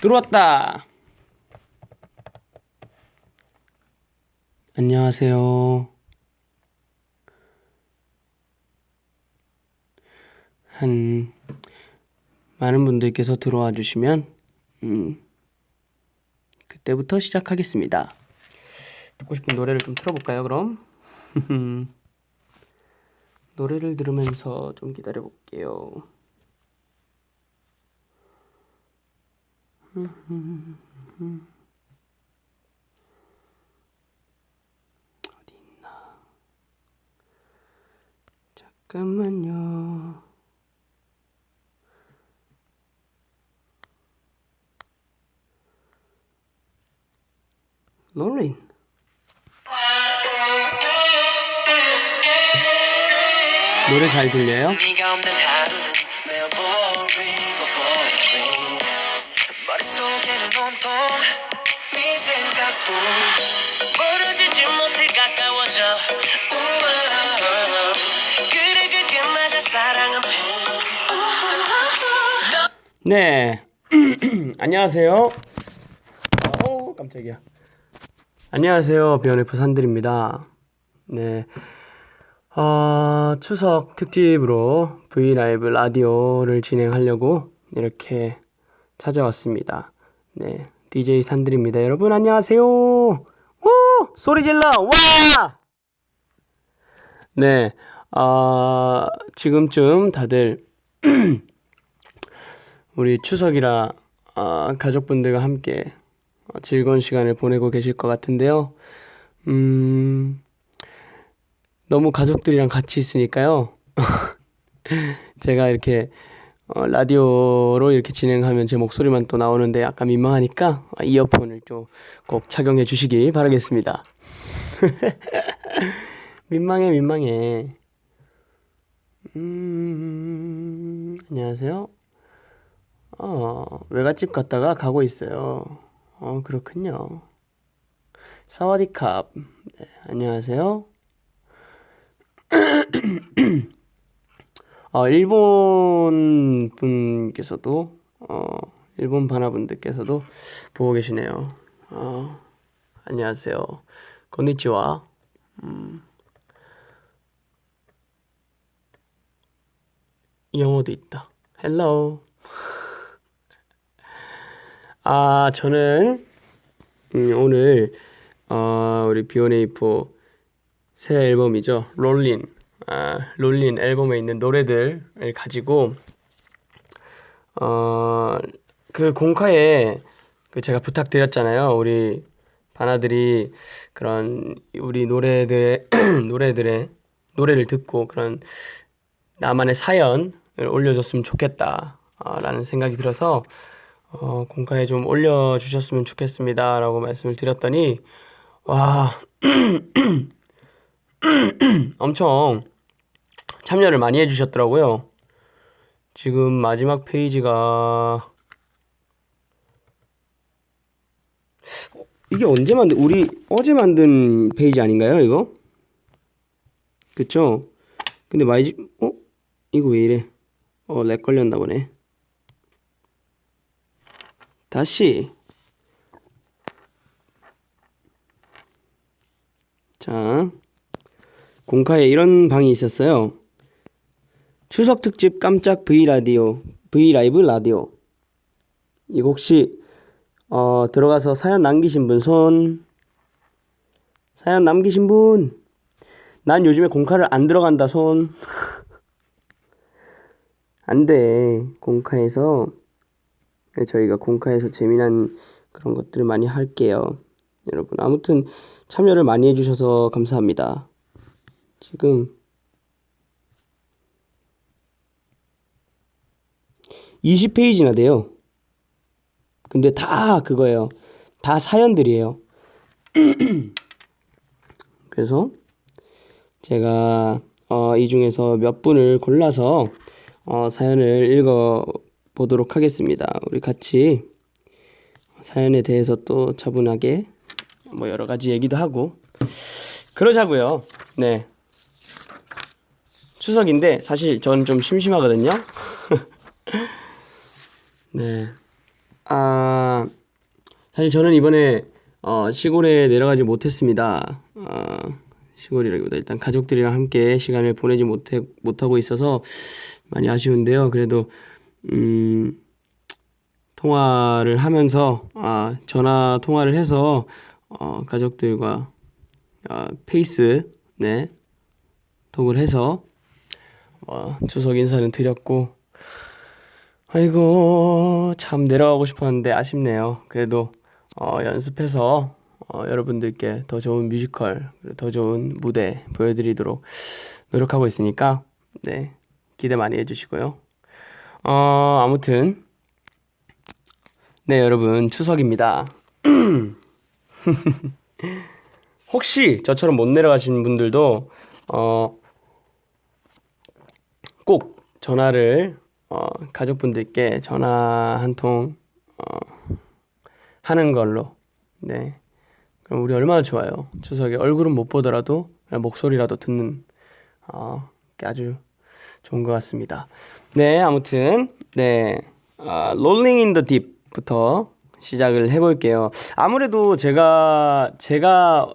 들어왔다. 안녕하세요. 많은 분들께서 들어와 주시면 그때부터 시작하겠습니다. 듣고 싶은 노래를 좀 틀어볼까요, 그럼? 노래를 들으면서 좀 기다려볼게요. 어디 있나? 잠깐만요. 롤린. 노래 잘 들려요? 네. 안녕하세요. 깜짝이야. 안녕하세요. 비욘에프 산들입니다. 네. 추석 특집으로 브이라이브 라디오를 진행하려고 이렇게 찾아왔습니다. 네. DJ 산들입니다. 여러분 안녕하세요. 오! 소리 질러! 와! 네. 지금쯤 다들 우리 추석이라 가족분들과 함께 즐거운 시간을 보내고 계실 것 같은데요. 너무 가족들이랑 같이 있으니까요. 제가 이렇게 라디오로 이렇게 진행하면 제 목소리만 또 나오는데 약간 민망하니까 이어폰을 좀 꼭 착용해 주시기 바라겠습니다. 민망해. 안녕하세요. 외갓집 갔다가 가고 있어요. 그렇군요. 사와디캅. 네, 안녕하세요. 일본 분께서도 일본 바나분들께서도 보고 계시네요. 안녕하세요. konnichiwa. 영어도 있다. hello. 저는 오늘 우리 비욘에이포 새 앨범이죠. 롤린. 롤린 앨범에 있는 노래들을 가지고 그 공카에 제가 부탁드렸잖아요. 우리 바나들이 그런 우리 노래들의 노래를 듣고 그런 나만의 사연을 올려줬으면 좋겠다 라는 생각이 들어서 공카에 좀 올려주셨으면 좋겠습니다 라고 말씀을 드렸더니 와 엄청 참여를 많이 해주셨더라고요. 지금 마지막 페이지가 이게 우리 어제 만든 페이지 아닌가요, 이거? 그쵸? 근데 이거 왜 이래? 렉 걸렸나 보네. 다시. 자, 공카에 이런 방이 있었어요. 추석 특집 깜짝 브이라이브 라디오. 이거 혹시 들어가서 사연 남기신 분 사연 남기신 분. 난 요즘에 공카를 안 들어간다 손. 안 돼. 저희가 공카에서 재미난 그런 것들을 많이 할게요. 여러분 아무튼 참여를 많이 해주셔서 감사합니다. 지금 20페이지나 돼요. 근데 다 그거예요. 다 사연들이에요. 그래서 제가 이 중에서 몇 분을 골라서 사연을 읽어 보도록 하겠습니다. 우리 같이 사연에 대해서 또 차분하게 뭐 여러 가지 얘기도 하고 그러자고요. 네. 추석인데 사실 저는 좀 심심하거든요. 네. 아, 사실 저는 이번에 시골에 내려가지 못했습니다. 시골이라기보다 일단 가족들이랑 함께 시간을 보내지 못하고 있어서 많이 아쉬운데요. 그래도 통화를 하면서 전화 통화를 해서 가족들과 페이스 네 톡을 해서 추석 인사는 드렸고 아이고 참 내려가고 싶었는데 아쉽네요. 그래도 연습해서 여러분들께 더 좋은 뮤지컬 그리고 더 좋은 무대 보여드리도록 노력하고 있으니까 네 기대 많이 해주시고요. 아무튼 네 여러분 추석입니다. 혹시 저처럼 못 내려가신 분들도 꼭 전화를 가족분들께 전화 한 통 하는 걸로 네 그럼 우리 얼마나 좋아요. 추석에 얼굴은 못 보더라도 그냥 목소리라도 듣는 게 아주 좋은 것 같습니다. 네 아무튼 네 Rolling in the Deep부터 시작을 해볼게요. 아무래도 제가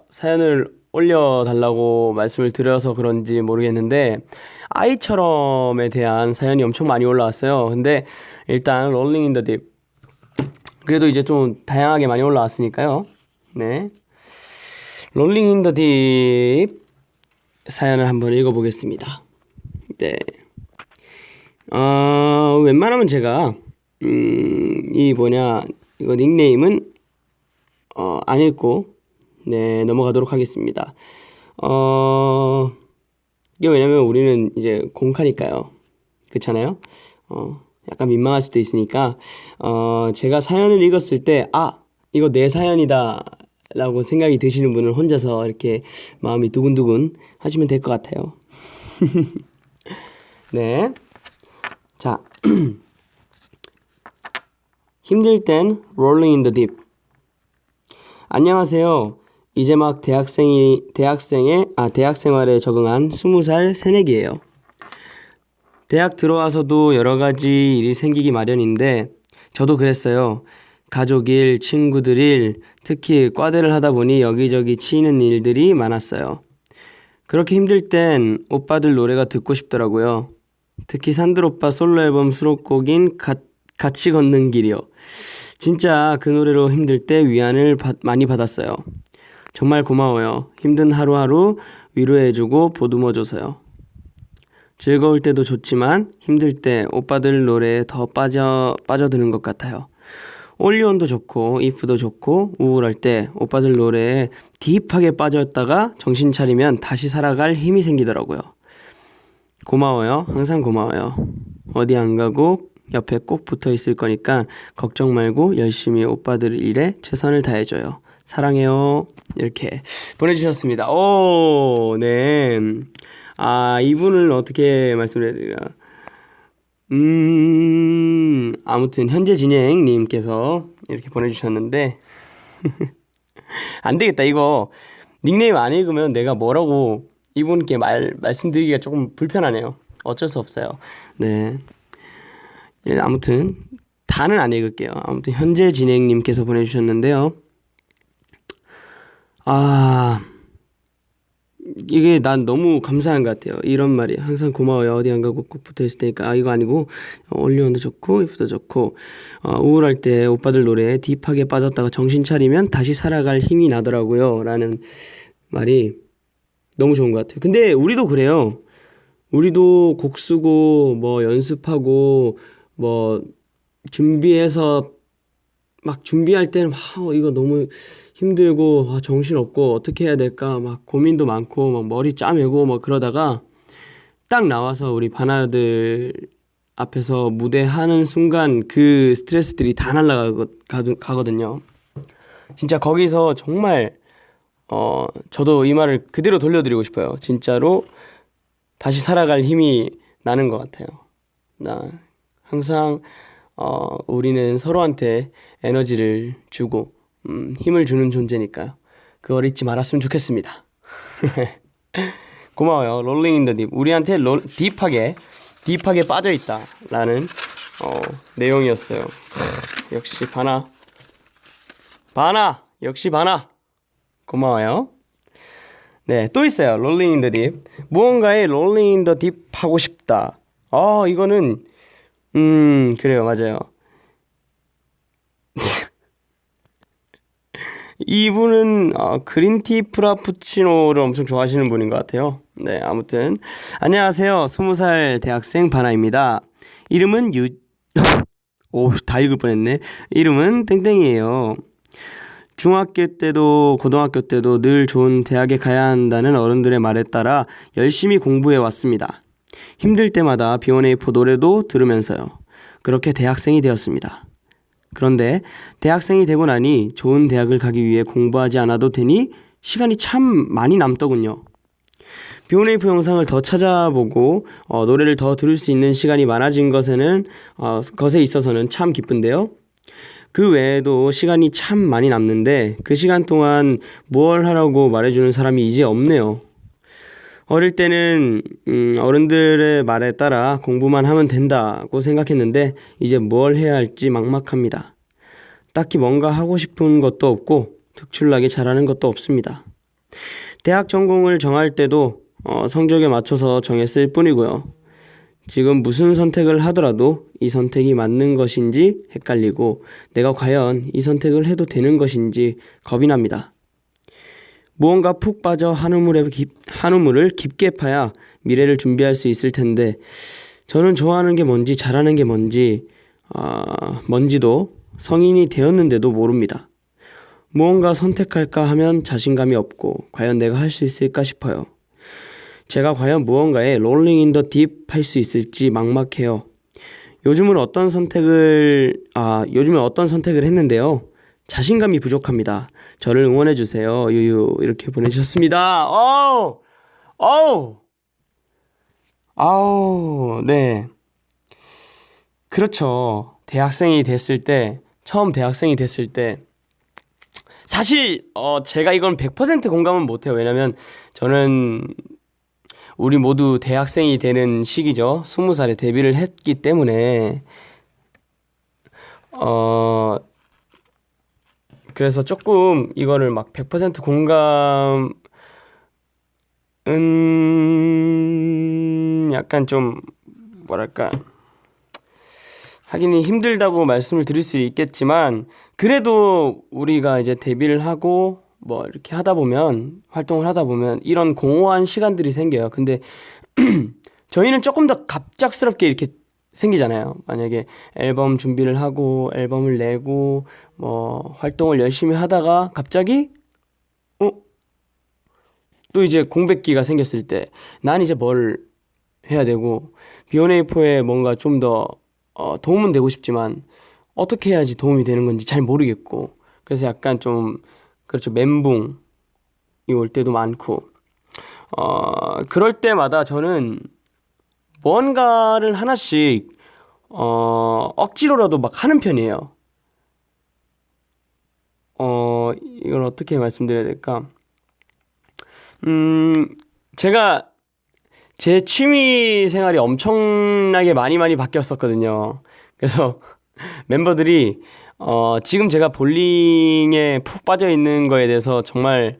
사연을 올려달라고 말씀을 드려서 그런지 모르겠는데 아이처럼에 대한 사연이 엄청 많이 올라왔어요. 근데 일단 Rolling in the Deep 그래도 이제 좀 다양하게 많이 올라왔으니까요. 네, Rolling in the Deep 사연을 한번 읽어보겠습니다. 네, 웬만하면 제가 이거 닉네임은 안 읽고 네 넘어가도록 하겠습니다. 이게 왜냐면 우리는 이제 공카니까요. 그렇잖아요. 약간 민망할 수도 있으니까 제가 사연을 읽었을 때 이거 내 사연이다 라고 생각이 드시는 분은 혼자서 이렇게 마음이 두근두근 하시면 될 것 같아요. 네, 자 힘들 땐 Rolling in the Deep. 안녕하세요. 이제 막 대학 생활에 적응한 20살 새내기예요. 대학 들어와서도 여러 가지 일이 생기기 마련인데 저도 그랬어요. 가족 일, 친구들 일, 특히 과대를 하다 보니 여기저기 치이는 일들이 많았어요. 그렇게 힘들 땐 오빠들 노래가 듣고 싶더라고요. 특히 산들 오빠 솔로 앨범 수록곡인 같이 걷는 길이요. 진짜 그 노래로 힘들 때 위안을 많이 받았어요. 정말 고마워요. 힘든 하루하루 위로해주고 보듬어줘서요. 즐거울 때도 좋지만 힘들 때 오빠들 노래에 더 빠져드는 것 같아요. 올리온도 좋고 이프도 좋고 우울할 때 오빠들 노래에 딥하게 빠졌다가 정신 차리면 다시 살아갈 힘이 생기더라고요. 고마워요. 항상 고마워요. 어디 안 가고 옆에 꼭 붙어 있을 거니까 걱정 말고 열심히 오빠들 일에 최선을 다해줘요. 사랑해요. 이렇게 보내주셨습니다. 오, 네. 이분을 어떻게 말씀을 해드리나. 아무튼 현재 진행님께서 이렇게 보내주셨는데 안 되겠다. 이거 닉네임 안 읽으면 내가 뭐라고 이분께 말씀드리기가 조금 불편하네요. 어쩔 수 없어요. 네. 아무튼 다는 안 읽을게요. 아무튼 현재 진행님께서 보내주셨는데요. 이게 난 너무 감사한 것 같아요. 이런 말이 항상 고마워요. 어디 안 가고 꼭 붙어 있을 테니까. 이거 아니고 올리온도 좋고 이프도 좋고 우울할 때 오빠들 노래에 딥하게 빠졌다가 정신 차리면 다시 살아갈 힘이 나더라고요. 라는 말이 너무 좋은 것 같아요. 근데 우리도 그래요. 우리도 곡 쓰고 뭐 연습하고 뭐 준비해서 막 준비할 때는 이거 너무 힘들고 정신없고 어떻게 해야 될까 막 고민도 많고 막 머리 짜매고 막 그러다가 딱 나와서 우리 바나들 앞에서 무대하는 순간 그 스트레스들이 다 날아가거든요. 진짜 거기서 정말 저도 이 말을 그대로 돌려드리고 싶어요. 진짜로 다시 살아갈 힘이 나는 것 같아요. 항상 우리는 서로한테 에너지를 주고 힘을 주는 존재니까요. 그걸 잊지 말았으면 좋겠습니다. 고마워요. 롤링 인 더 딥. 우리한테 딥하게 빠져있다 라는 내용이었어요. 역시 바나 역시 바나 고마워요. 네, 또 있어요. 롤링 인 더 딥. 무언가에 롤링 인 더 딥 하고 싶다. 이거는 그래요. 맞아요. 이분은 그린티 프라푸치노를 엄청 좋아하시는 분인 것 같아요. 네, 아무튼 안녕하세요. 20살 대학생 바나입니다. 이름은 다 읽을 뻔했네. 이름은 땡땡이에요. 중학교 때도 고등학교 때도 늘 좋은 대학에 가야 한다는 어른들의 말에 따라 열심히 공부해 왔습니다. 힘들 때마다 B1A4 노래도 들으면서요. 그렇게 대학생이 되었습니다. 그런데 대학생이 되고 나니 좋은 대학을 가기 위해 공부하지 않아도 되니 시간이 참 많이 남더군요. B1A4 영상을 더 찾아보고 노래를 더 들을 수 있는 시간이 많아진 것에 있어서는 참 기쁜데요. 그 외에도 시간이 참 많이 남는데 그 시간 동안 뭘 하라고 말해주는 사람이 이제 없네요. 어릴 때는 어른들의 말에 따라 공부만 하면 된다고 생각했는데 이제 뭘 해야 할지 막막합니다. 딱히 뭔가 하고 싶은 것도 없고 특출나게 잘하는 것도 없습니다. 대학 전공을 정할 때도 성적에 맞춰서 정했을 뿐이고요. 지금 무슨 선택을 하더라도 이 선택이 맞는 것인지 헷갈리고 내가 과연 이 선택을 해도 되는 것인지 겁이 납니다. 무언가 푹 빠져 한우물을 깊게 파야 미래를 준비할 수 있을 텐데 저는 좋아하는 게 뭔지 잘하는 게 뭔지도 성인이 되었는데도 모릅니다. 무언가 선택할까 하면 자신감이 없고 과연 내가 할 수 있을까 싶어요. 제가 과연 무언가에 롤링 인 더 딥 할 수 있을지 막막해요. 요즘은 어떤 선택을 했는데요. 자신감이 부족합니다. 저를 응원해주세요. 유유 이렇게 보내주셨습니다. 네. 그렇죠. 처음 대학생이 됐을 때 사실 제가 이건 100% 공감은 못해요. 왜냐면 저는 우리 모두 대학생이 되는 시기죠. 20살에 데뷔를 했기 때문에 그래서 조금 이거를 막 100% 공감은 약간 좀 뭐랄까 하기는 힘들다고 말씀을 드릴 수 있겠지만 그래도 우리가 이제 데뷔를 하고 뭐 이렇게 활동을 하다 보면 이런 공허한 시간들이 생겨요. 근데 저희는 조금 더 갑작스럽게 이렇게 생기잖아요. 만약에 앨범 준비를 하고 앨범을 내고 뭐 활동을 열심히 하다가 갑자기 또 이제 공백기가 생겼을 때 난 이제 뭘 해야 되고 B1A4에 뭔가 좀 더 도움은 되고 싶지만 어떻게 해야지 도움이 되는 건지 잘 모르겠고 그래서 약간 좀 그렇죠. 멘붕이 올 때도 많고 그럴 때마다 저는 뭔가를 하나씩 억지로라도 막 하는 편이에요. 이걸 어떻게 말씀드려야 될까? 제가 제 취미 생활이 엄청나게 많이 바뀌었었거든요. 그래서 멤버들이 지금 제가 볼링에 푹 빠져 있는 거에 대해서 정말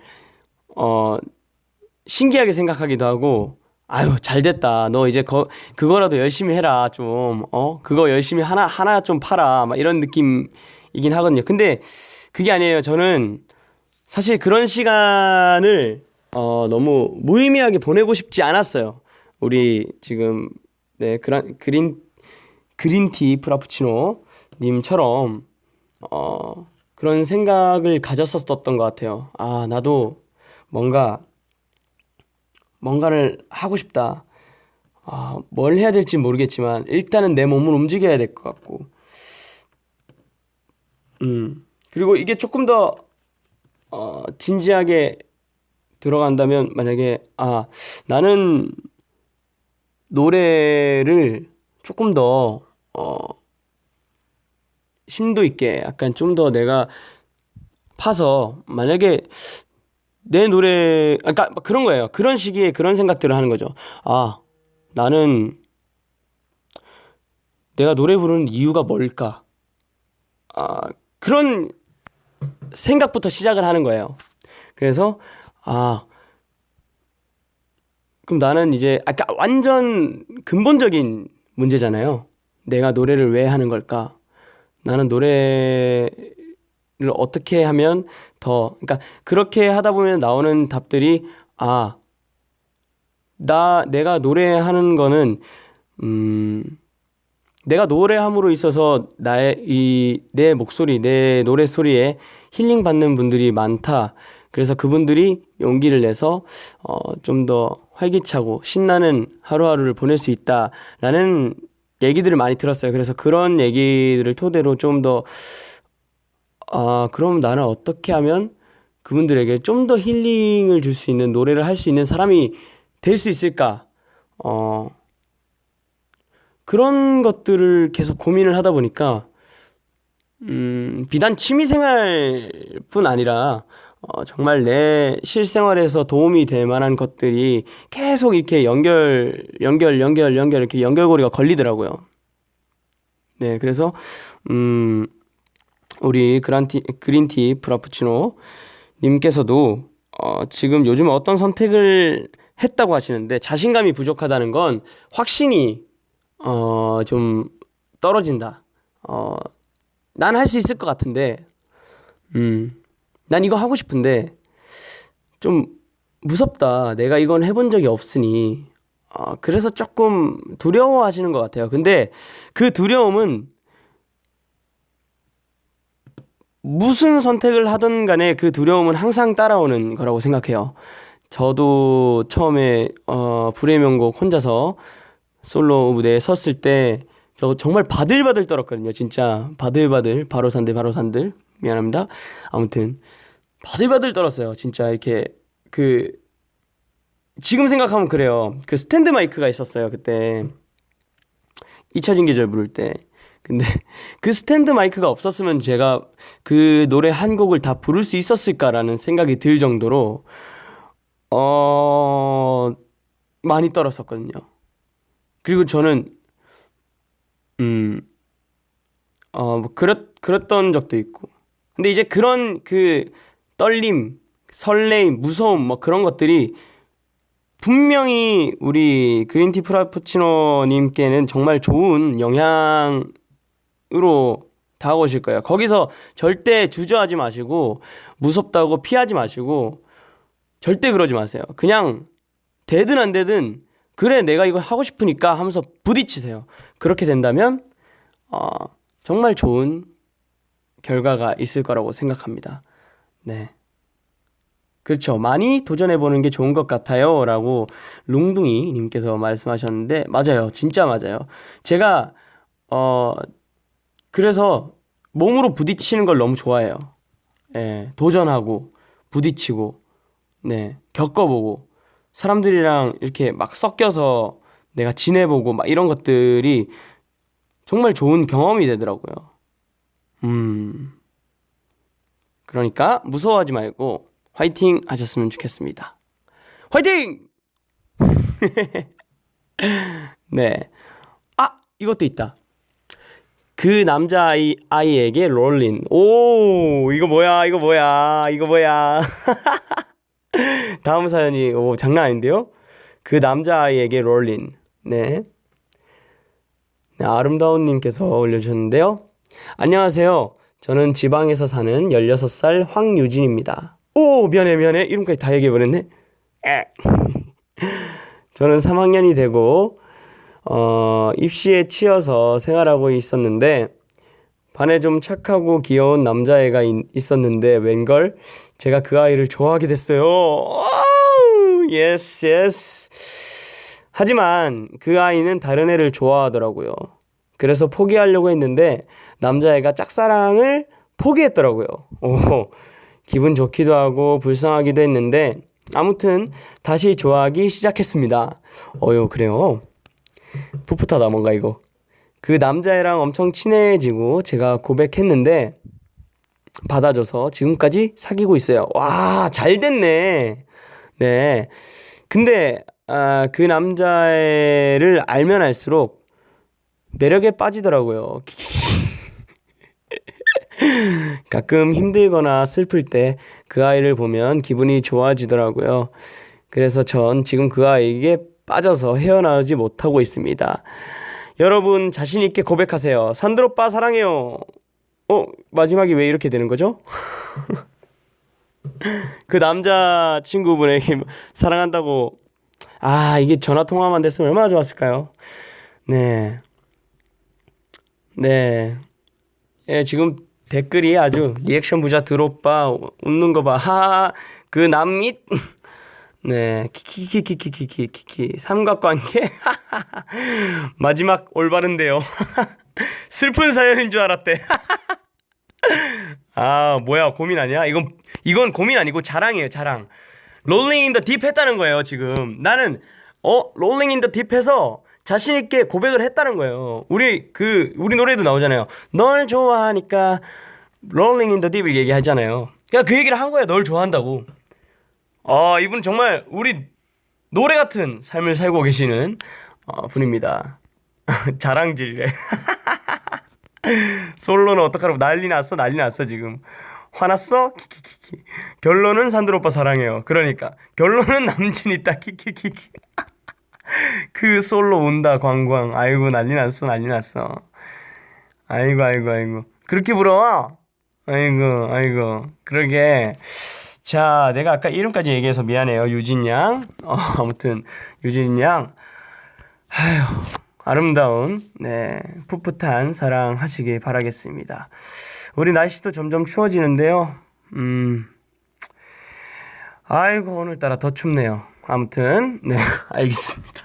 신기하게 생각하기도 하고 아유 잘됐다 너 이제 그거라도 열심히 해라 좀 그거 열심히 하나 좀 팔아 막 이런 느낌이긴 하거든요. 근데 그게 아니에요. 저는 사실 그런 시간을 너무 무의미하게 보내고 싶지 않았어요. 우리 지금 네 그린티 프라푸치노 님처럼 그런 생각을 가졌었던 것 같아요. 나도 뭔가를 하고 싶다. 뭘 해야 될지 모르겠지만 일단은 내 몸을 움직여야 될 것 같고 그리고 이게 조금 더 진지하게 들어간다면 만약에 나는 노래를 조금 더 심도 있게 약간 좀 더 내가 파서 만약에 내 노래, 그러니까 그런 거예요. 그런 시기에 그런 생각들을 하는 거죠. 아, 나는 내가 노래 부르는 이유가 뭘까? 아, 그런 생각부터 시작을 하는 거예요. 그래서 아, 그럼 나는 이제 아까 완전 근본적인 문제잖아요. 내가 노래를 왜 하는 걸까? 나는 노래를 어떻게 하면 그러니까 그렇게 하다 보면 나오는 답들이 아, 내가 노래하는 거는 음, 내가 노래함으로 있어서 내 목소리, 내 노래 소리에 힐링 받는 분들이 많다. 그래서 그분들이 용기를 내서 좀 더 활기차고 신나는 하루하루를 보낼 수 있다라는 얘기들을 많이 들었어요. 그래서 그런 얘기들을 토대로 좀 더 그럼 나는 어떻게 하면 그분들에게 좀 더 힐링을 줄 수 있는 노래를 할 수 있는 사람이 될 수 있을까? 그런 것들을 계속 고민을 하다 보니까 비단 취미생활뿐 아니라 정말 내 실생활에서 도움이 될 만한 것들이 계속 이렇게 연결 이렇게 연결고리가 걸리더라고요. 네, 그래서 우리 그린티 프라푸치노 님께서도 지금 요즘 어떤 선택을 했다고 하시는데 자신감이 부족하다는 건 확신이 좀 떨어진다. 난 할 수 있을 것 같은데, 난 이거 하고 싶은데, 좀 무섭다. 내가 이건 해본 적이 없으니. 그래서 조금 두려워하시는 것 같아요. 근데 그 두려움은 무슨 선택을 하든 간에 그 두려움은 항상 따라오는 거라고 생각해요. 저도 처음에, 불의 명곡 혼자서 솔로 무대에 섰을 때 저 정말 바들바들 떨었거든요. 진짜 바들바들 바로산들 미안합니다. 아무튼 바들바들 떨었어요. 진짜 이렇게 그 지금 생각하면 그래요. 그 스탠드 마이크가 있었어요. 그때 잊혀진 계절 부를 때. 근데 그 스탠드 마이크가 없었으면 제가 그 노래 한 곡을 다 부를 수 있었을까라는 생각이 들 정도로 많이 떨었었거든요. 그리고 저는 음, 뭐 그랬던 적도 있고. 근데 이제 그런 그 떨림, 설레임, 무서움 뭐 그런 것들이 분명히 우리 그린티 프라푸치노님께는 정말 좋은 영향으로 다가오실 거예요. 거기서 절대 주저하지 마시고 무섭다고 피하지 마시고 절대 그러지 마세요. 그냥 되든 안 되든 그래 내가 이거 하고 싶으니까 하면서 부딪히세요. 그렇게 된다면 정말 좋은 결과가 있을 거라고 생각합니다. 네. 그렇죠. 많이 도전해보는 게 좋은 것 같아요. 라고 룽둥이 님께서 말씀하셨는데, 맞아요. 진짜 맞아요. 제가, 그래서 몸으로 부딪히는 걸 너무 좋아해요. 예, 도전하고, 부딪히고, 네, 겪어보고, 사람들이랑 이렇게 막 섞여서 내가 지내보고, 막 이런 것들이 정말 좋은 경험이 되더라고요. 그러니까 무서워하지 말고 화이팅 하셨으면 좋겠습니다. 화이팅! 네. 이것도 있다. 그 남자아이에게 롤린. 오, 이거 뭐야. 다음 사연이, 장난 아닌데요? 그 남자아이에게 롤린. 네. 네, 아름다운님께서 올려주셨는데요. 안녕하세요. 저는 지방에서 사는 16살 황유진입니다. 오, 미안해. 이름까지 다 얘기해버렸네. 저는 3학년이 되고 입시에 치여서 생활하고 있었는데 반에 좀 착하고 귀여운 남자애가 있었는데 웬걸 제가 그 아이를 좋아하게 됐어요. 예스. 하지만 그 아이는 다른 애를 좋아하더라고요. 그래서 포기하려고 했는데 남자애가 짝사랑을 포기했더라고요. 기분 좋기도 하고 불쌍하기도 했는데 아무튼 다시 좋아하기 시작했습니다. 그래요? 풋풋하다 뭔가 이거. 그 남자애랑 엄청 친해지고 제가 고백했는데 받아줘서 지금까지 사귀고 있어요. 와, 잘 됐네. 네. 근데 그 남자애를 알면 알수록 매력에 빠지더라고요. 가끔 힘들거나 슬플 때 그 아이를 보면 기분이 좋아지더라고요. 그래서 전 지금 그 아이에게 빠져서 헤어나오지 못하고 있습니다. 여러분 자신 있게 고백하세요. 산들 오빠 사랑해요. 마지막이 왜 이렇게 되는 거죠? 그 남자 친구분에게 사랑한다고. 이게 전화 통화만 됐으면 얼마나 좋았을까요? 네. 네. 예, 지금 댓글이 아주 리액션 부자 들오빠 웃는 거 봐. 하하. 그 남잇. 네. 키키키키키키키키. 삼각관계. 마지막 올바른데요. 슬픈 사연인 줄 알았대. 뭐야, 고민 아니야? 이건 고민 아니고 자랑이에요, 자랑. 롤링 인 더 딥 했다는 거예요, 지금. 나는 롤링 인 더 딥해서 자신 있게 고백을 했다는 거예요. 우리 노래도 나오잖아요. 널 좋아하니까 롤링 인 더 딥 이렇게 얘기하잖아요. 그러니까 그 얘기를 한 거야, 널 좋아한다고. 이분 정말 우리 노래 같은 삶을 살고 계시는 분입니다. 자랑질이래. 솔로는 어떡하라고. 난리 났어 지금. 화났어? 키키키키. 결론은 산들 오빠 사랑해요. 그러니까 결론은 남친 있다. 키키키키. 그 솔로 운다 광광. 아이고 난리 났어. 아이고 그렇게 부러워? 아이고 그러게. 자, 내가 아까 이름까지 얘기해서 미안해요, 유진 양. 아무튼 유진 양, 아름다운 풋풋한 사랑 하시길 바라겠습니다. 우리 날씨도 점점 추워지는데요. 아이고 오늘따라 더 춥네요. 아무튼 네 알겠습니다.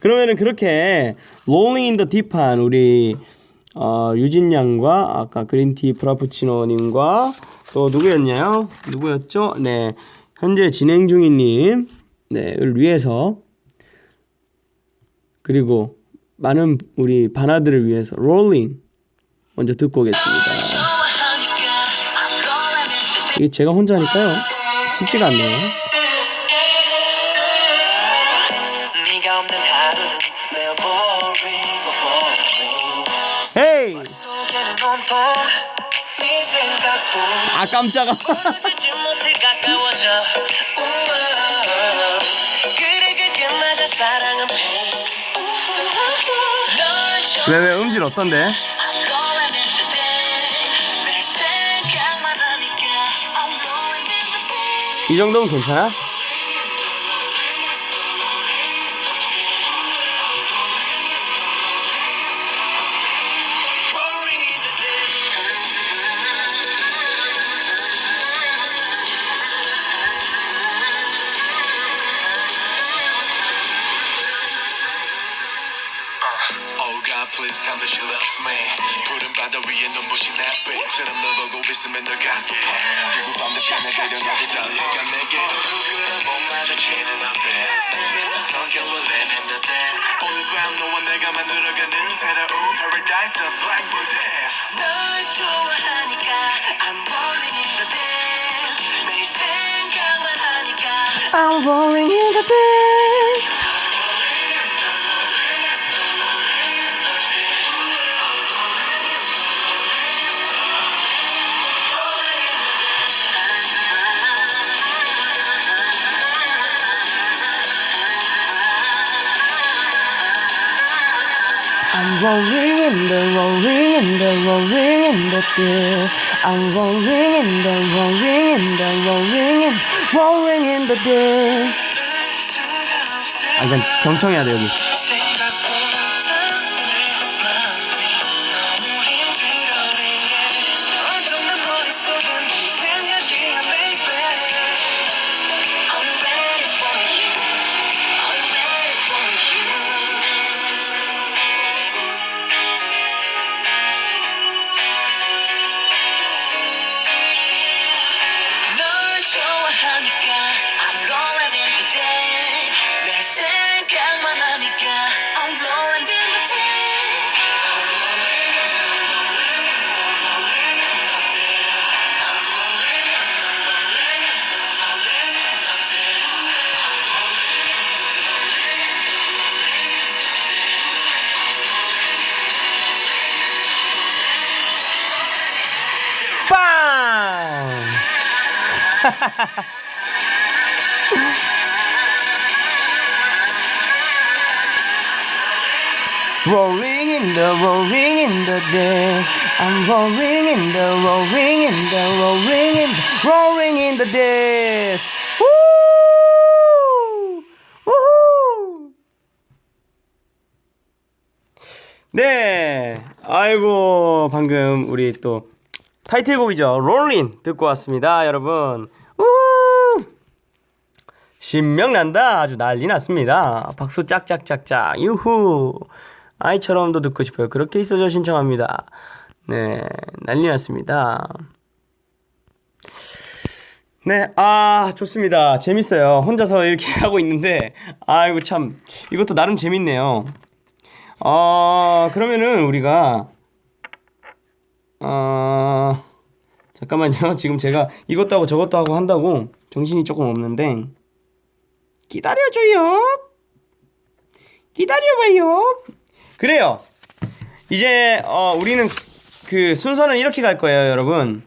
그러면은 그렇게 롤링 인 더 딥한 우리 유진 양과 아까 그린티 프라푸치노님과 또 누구였죠? 네, 현재 진행 중인 님을 위해서, 그리고 많은 우리 바나들을 위해서 롤링 먼저 듣고 오겠습니다. 이게 제가 혼자 하니까요 쉽지가 않네요. 헤이! 깜짝아. 왜 음질 어떤데? 이 정도면 괜찮아? Please tell me she loves me. 푸른 바다 위에 눈부신 햇빛처럼 널 보고 있으면 널 갖고파. 지구 반대편에 내려놔도 달려가 내게 누구랑 못 마주치는 앞에 내 성격을 내는데 오늘 밤 너와 내가 만들어가는 새로운 paradise just like Buddhist. 널 좋아하니까 I'm rolling in the deep. 매일 생각만 하니까 I'm rolling in the deep. I'm rolling in the deep. I'm rolling in the deep. 이건 경청해야 돼 여기. 좋아하니까 I'm rolling in the deep. 내 생각만 하니까 Rolling in the day. I'm rolling in the rolling in the day. Woo! 우후! 네, 아이고 방금 우리 또 타이틀곡이죠. 롤린 듣고 왔습니다, 여러분. 우후! 신명난다. 아주 난리 났습니다. 박수 짝짝짝짝. 유후. 아이처럼도 듣고 싶어요. 그렇게 있어줘 신청합니다. 네, 난리 났습니다. 네, 좋습니다. 재밌어요. 혼자서 이렇게 하고 있는데, 아이고 참, 이것도 나름 재밌네요. 그러면은 우리가 잠깐만요. 지금 제가 이것도 하고 저것도 하고 한다고 정신이 조금 없는데, 기다려줘요. 기다려봐요. 그래요. 이제 우리는 그 순서는 이렇게 갈 거예요, 여러분.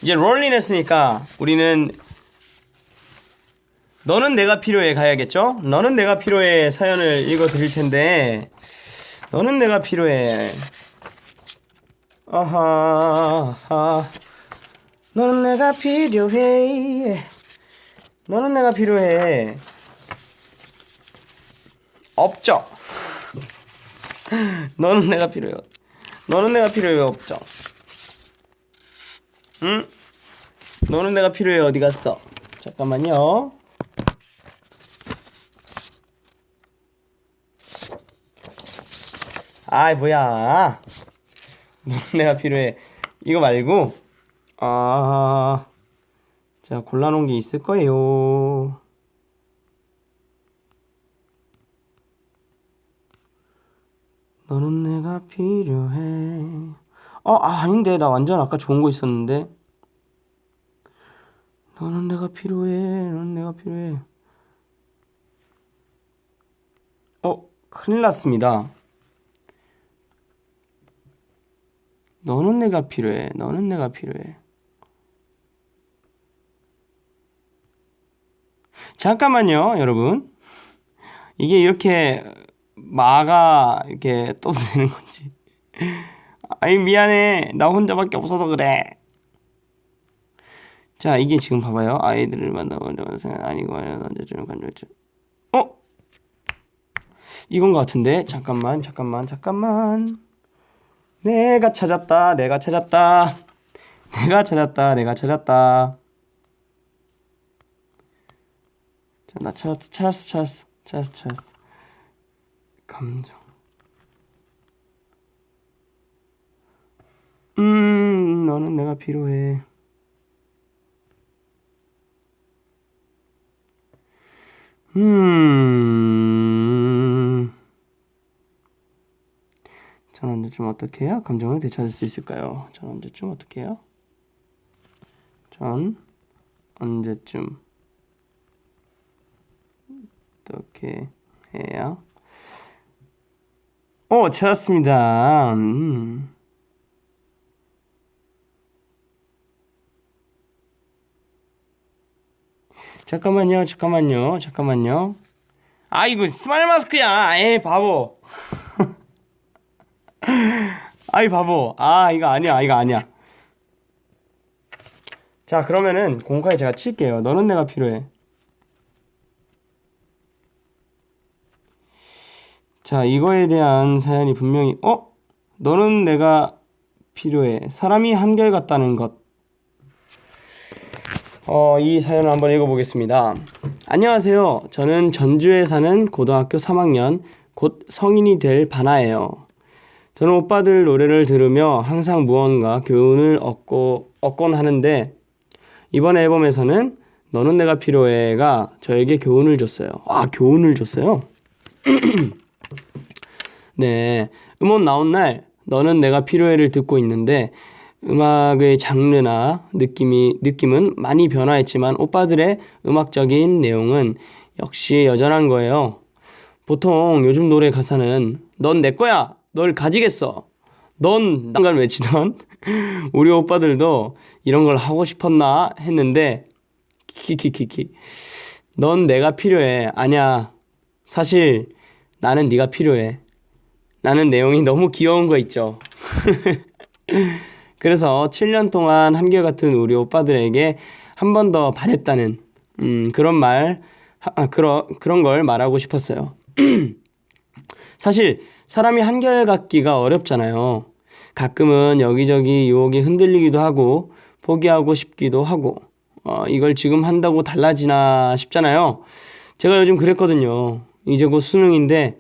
이제 롤린 했으니까 우리는 너는 내가 필요해 가야겠죠? 너는 내가 필요해 사연을 읽어 드릴 텐데, 너는 내가 필요해. 너는 내가 필요해. 너는 내가 필요해. 없죠. 너는 내가 필요해. 너는 내가 필요해. 없죠. 응? 너는 내가 필요해. 어디 갔어? 잠깐만요. 아이 뭐야. 너는 내가 필요해. 이거 말고 제가 골라놓은 게 있을 거예요. 너는 내가 필요해. 아닌데 나 완전 아까 좋은 거 있었는데. 너는 내가 필요해. 너는 내가 필요해. 큰일 났습니다. 너는 내가 필요해. 너는 내가 필요해. 잠깐만요, 여러분. 이게 이렇게 마가 이렇게 떠도 되는 건지. 아이 미안해. 나 혼자밖에 없어서 그래. 자, 이게 지금 봐봐요. 아이들을 만나고 생각 아니고 던져주는 감정죠. 이건 것 같은데. 잠깐만. 내가 찾았다. 자, 나 찾았어. 감정. 너는 내가 필요해. 전 언제쯤 어떻게 해야 감정을 되찾을 수 있을까요? 전 언제쯤 어떻게 해야? 전 언제쯤 어떻게 해야? 찾았습니다. 잠깐만요. 이거 스마일 마스크야. 에이 바보. 아이 바보. 이거 아니야. 자, 그러면은 공카에 제가 칠게요. 너는 내가 필요해. 자, 이거에 대한 사연이 분명히 너는 내가 필요해. 사람이 한결같다는 것. 이 사연을 한번 읽어보겠습니다. 안녕하세요. 저는 전주에 사는 고등학교 3학년 곧 성인이 될 바나예요. 저는 오빠들 노래를 들으며 항상 무언가 교훈을 얻곤 하는데, 이번 앨범에서는 너는 내가 필요해가 저에게 교훈을 줬어요. 교훈을 줬어요? 네, 음원 나온 날 너는 내가 필요해를 듣고 있는데, 음악의 장르나 느낌은 많이 변화했지만 오빠들의 음악적인 내용은 역시 여전한 거예요. 보통 요즘 노래 가사는 넌 내 거야, 널 가지겠어, 넌 난간 외치던 우리 오빠들도 이런 걸 하고 싶었나 했는데 키키키키 넌 내가 필요해. 아니야. 사실 나는 네가 필요해. 라는 내용이 너무 귀여운 거 있죠. 그래서 7년 동안 한결같은 우리 오빠들에게 한 번 더 반했다는 그런 걸 말하고 싶었어요. 사실 사람이 한결같기가 어렵잖아요. 가끔은 여기저기 유혹에 흔들리기도 하고 포기하고 싶기도 하고 이걸 지금 한다고 달라지나 싶잖아요. 제가 요즘 그랬거든요. 이제 곧 수능인데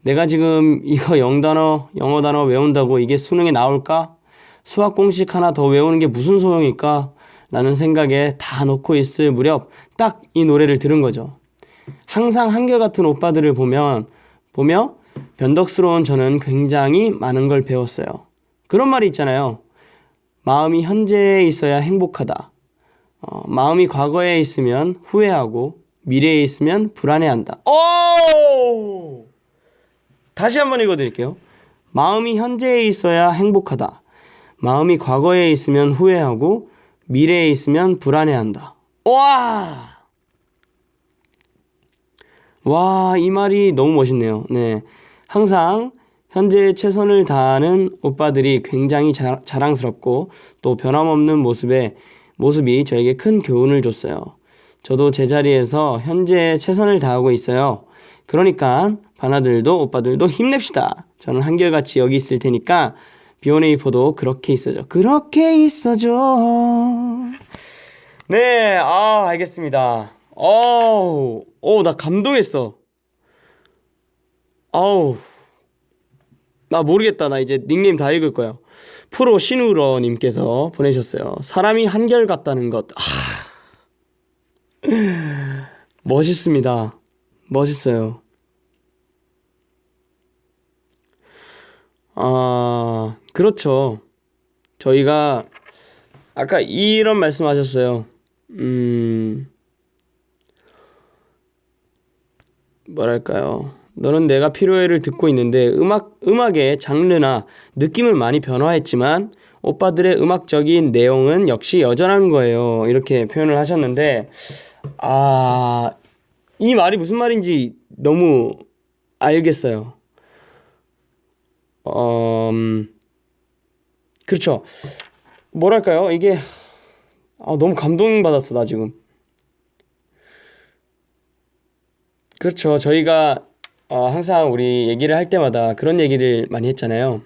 내가 지금 이거 영어 단어 외운다고 이게 수능에 나올까? 수학 공식 하나 더 외우는 게 무슨 소용일까? 라는 생각에 다 놓고 있을 무렵 딱 이 노래를 들은 거죠. 항상 한결같은 오빠들을 보며 변덕스러운 저는 굉장히 많은 걸 배웠어요. 그런 말이 있잖아요. 마음이 현재에 있어야 행복하다. 마음이 과거에 있으면 후회하고 미래에 있으면 불안해한다. 오! 다시 한번 읽어드릴게요. 마음이 현재에 있어야 행복하다. 마음이 과거에 있으면 후회하고 미래에 있으면 불안해한다. 와! 와, 이 말이 너무 멋있네요. 네. 항상 현재에 최선을 다하는 오빠들이 굉장히 자랑스럽고 또 변함없는 모습이 저에게 큰 교훈을 줬어요. 저도 제자리에서 현재에 최선을 다하고 있어요. 그러니까 바나들도 오빠들도 힘냅시다. 저는 한결같이 여기 있을 테니까 B1A4도 그렇게 있어줘. 그렇게 있어줘. 네, 알겠습니다. 나 감동했어. 나 모르겠다. 나 이제 닉네임 다 읽을 거야. 프로 신우러님께서 보내셨어요. 사람이 한결같다는 것. 멋있습니다. 멋있어요. 그렇죠. 저희가 아까 이런 말씀하셨어요. 뭐랄까요? 너는 내가 필요해를 듣고 있는데 음악의 장르나 느낌은 많이 변화했지만 오빠들의 음악적인 내용은 역시 여전한 거예요. 이렇게 표현을 하셨는데 이 말이 무슨 말인지 너무 알겠어요. 그렇죠. 뭐랄까요? 이게 너무 감동받았어, 나 지금. 그렇죠. 저희가 항상 우리 얘기를 할 때마다 그런 얘기를 많이 했잖아요.